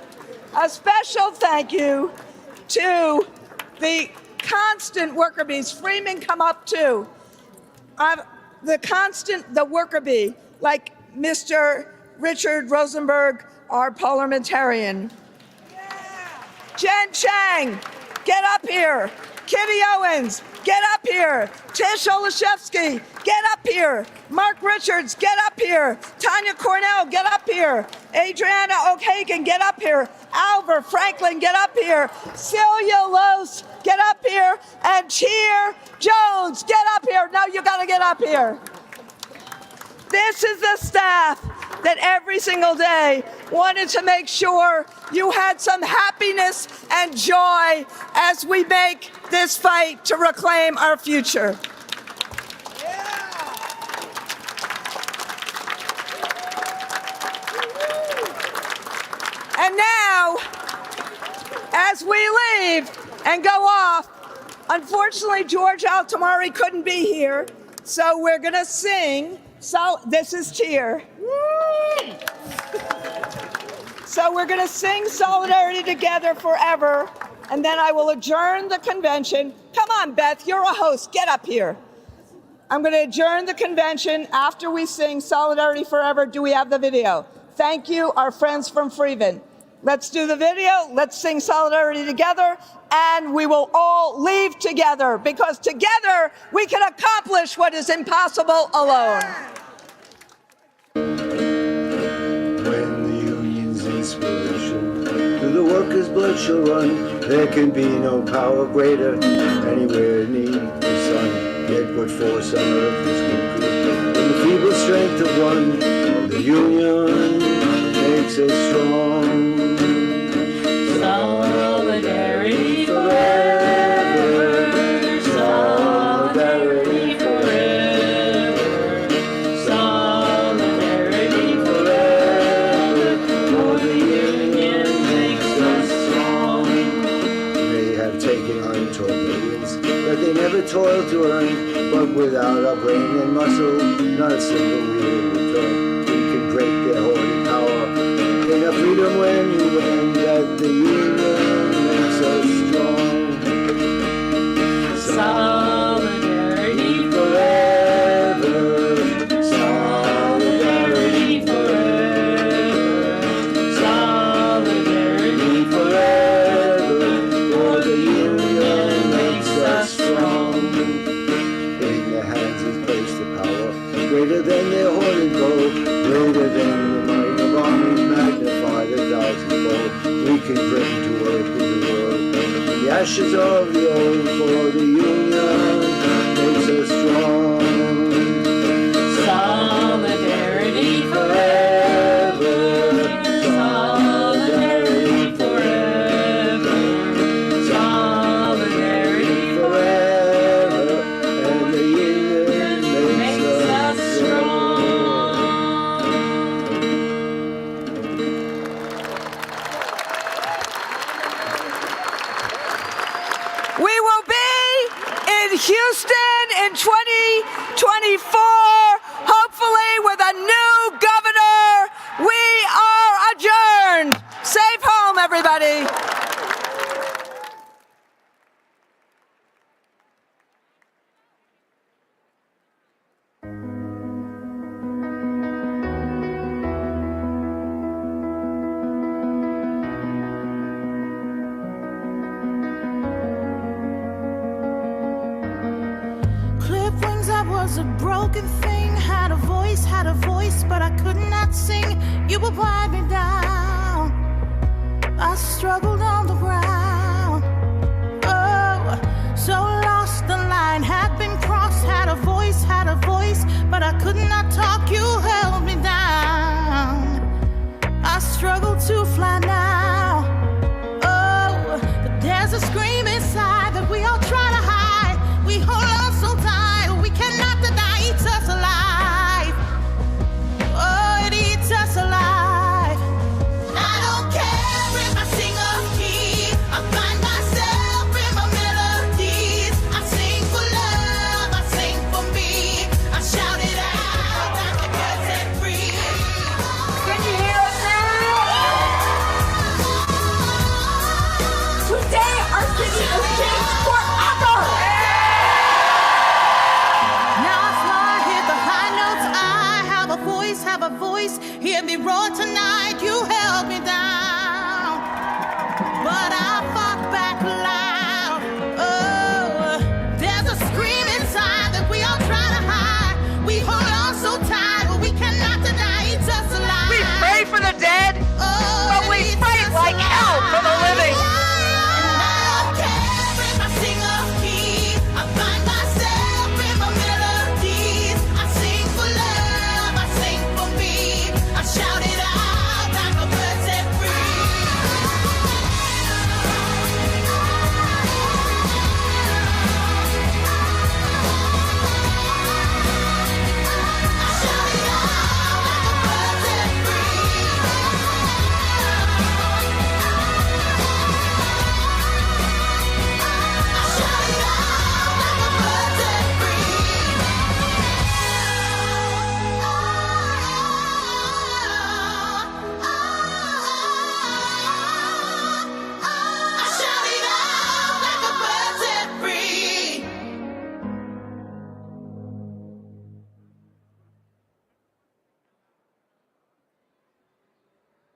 to the constant worker bees. Freeman, come up too. The worker bee, like Mr. Richard Rosenberg, our parliamentarian. Jen Chang, get up here. Kitty Owens, get up here. Tish Olszewski, get up here. Mark Richards, get up here. Tanya Cornell, get up here. Adriana O'Hagan, get up here. Albert Franklin, get up here. Celia Lose, get up here. And Cheer Jones, get up here. No, you gotta get up here. This is the staff that every single day wanted to make sure you had some happiness and joy as we make this fight to reclaim our future. And now, as we leave and go off, unfortunately, George Altamari couldn't be here, so we're gonna sing. So this is Cheer. So we're going to sing Solidarity Together Forever, and then I will adjourn the convention. Come on, Beth, you're a host. Get up here. I'm going to adjourn the convention after we sing Solidarity Forever. Do we have the video? Thank you, our friends from Freeman. Let's do the video. Let's sing Solidarity together, and we will all leave together, because together we can accomplish what is impossible alone. Through the workers' blood shall run. There can be no power greater anywhere neath the sun. Yet what force on earth is weaker than the feeble strength of one? The union makes us strong. Solidarity forever. Solidarity forever. Solidarity forever. For the union makes us strong. They have taken untold billions that they never toiled to earn, but without our brain and muscle, not a single wheel will turn. We can break their hoarded power, gain our freedom when you learn that the union makes us strong. Solidarity forever. Solidarity forever. Solidarity forever. For the union makes us strong. In their hands is placed the power greater than their hoarded gold, greater than the might of armies magnified 1,000-fold. We can bring to work in the world the ashes of the old, for the union makes us strong. Solidarity forever. Solidarity forever. Solidarity forever. And the union makes us strong. We will be in Houston in 2024, hopefully with a new governor. We are adjourned. Safe home, everybody. was a broken thing, had a voice, but I could not sing. You would wipe me down. I struggled on the ground. Oh, so lost, the line had been crossed. Had a voice, but I could not talk. You held me down. I struggle to fly now. Oh, but there's a scream inside that we all try to hide. We hold on so tight, we cannot deny. It eats us alive. Oh, it eats us alive. I don't care if I sing off key. I find myself in my melodies. I sing for love, I sing for me. I shout it out like the birds set free. Can you hear us now? Today our city is changed forever. Now I fly, hit the high notes. I have a voice. Hear me roar tonight. You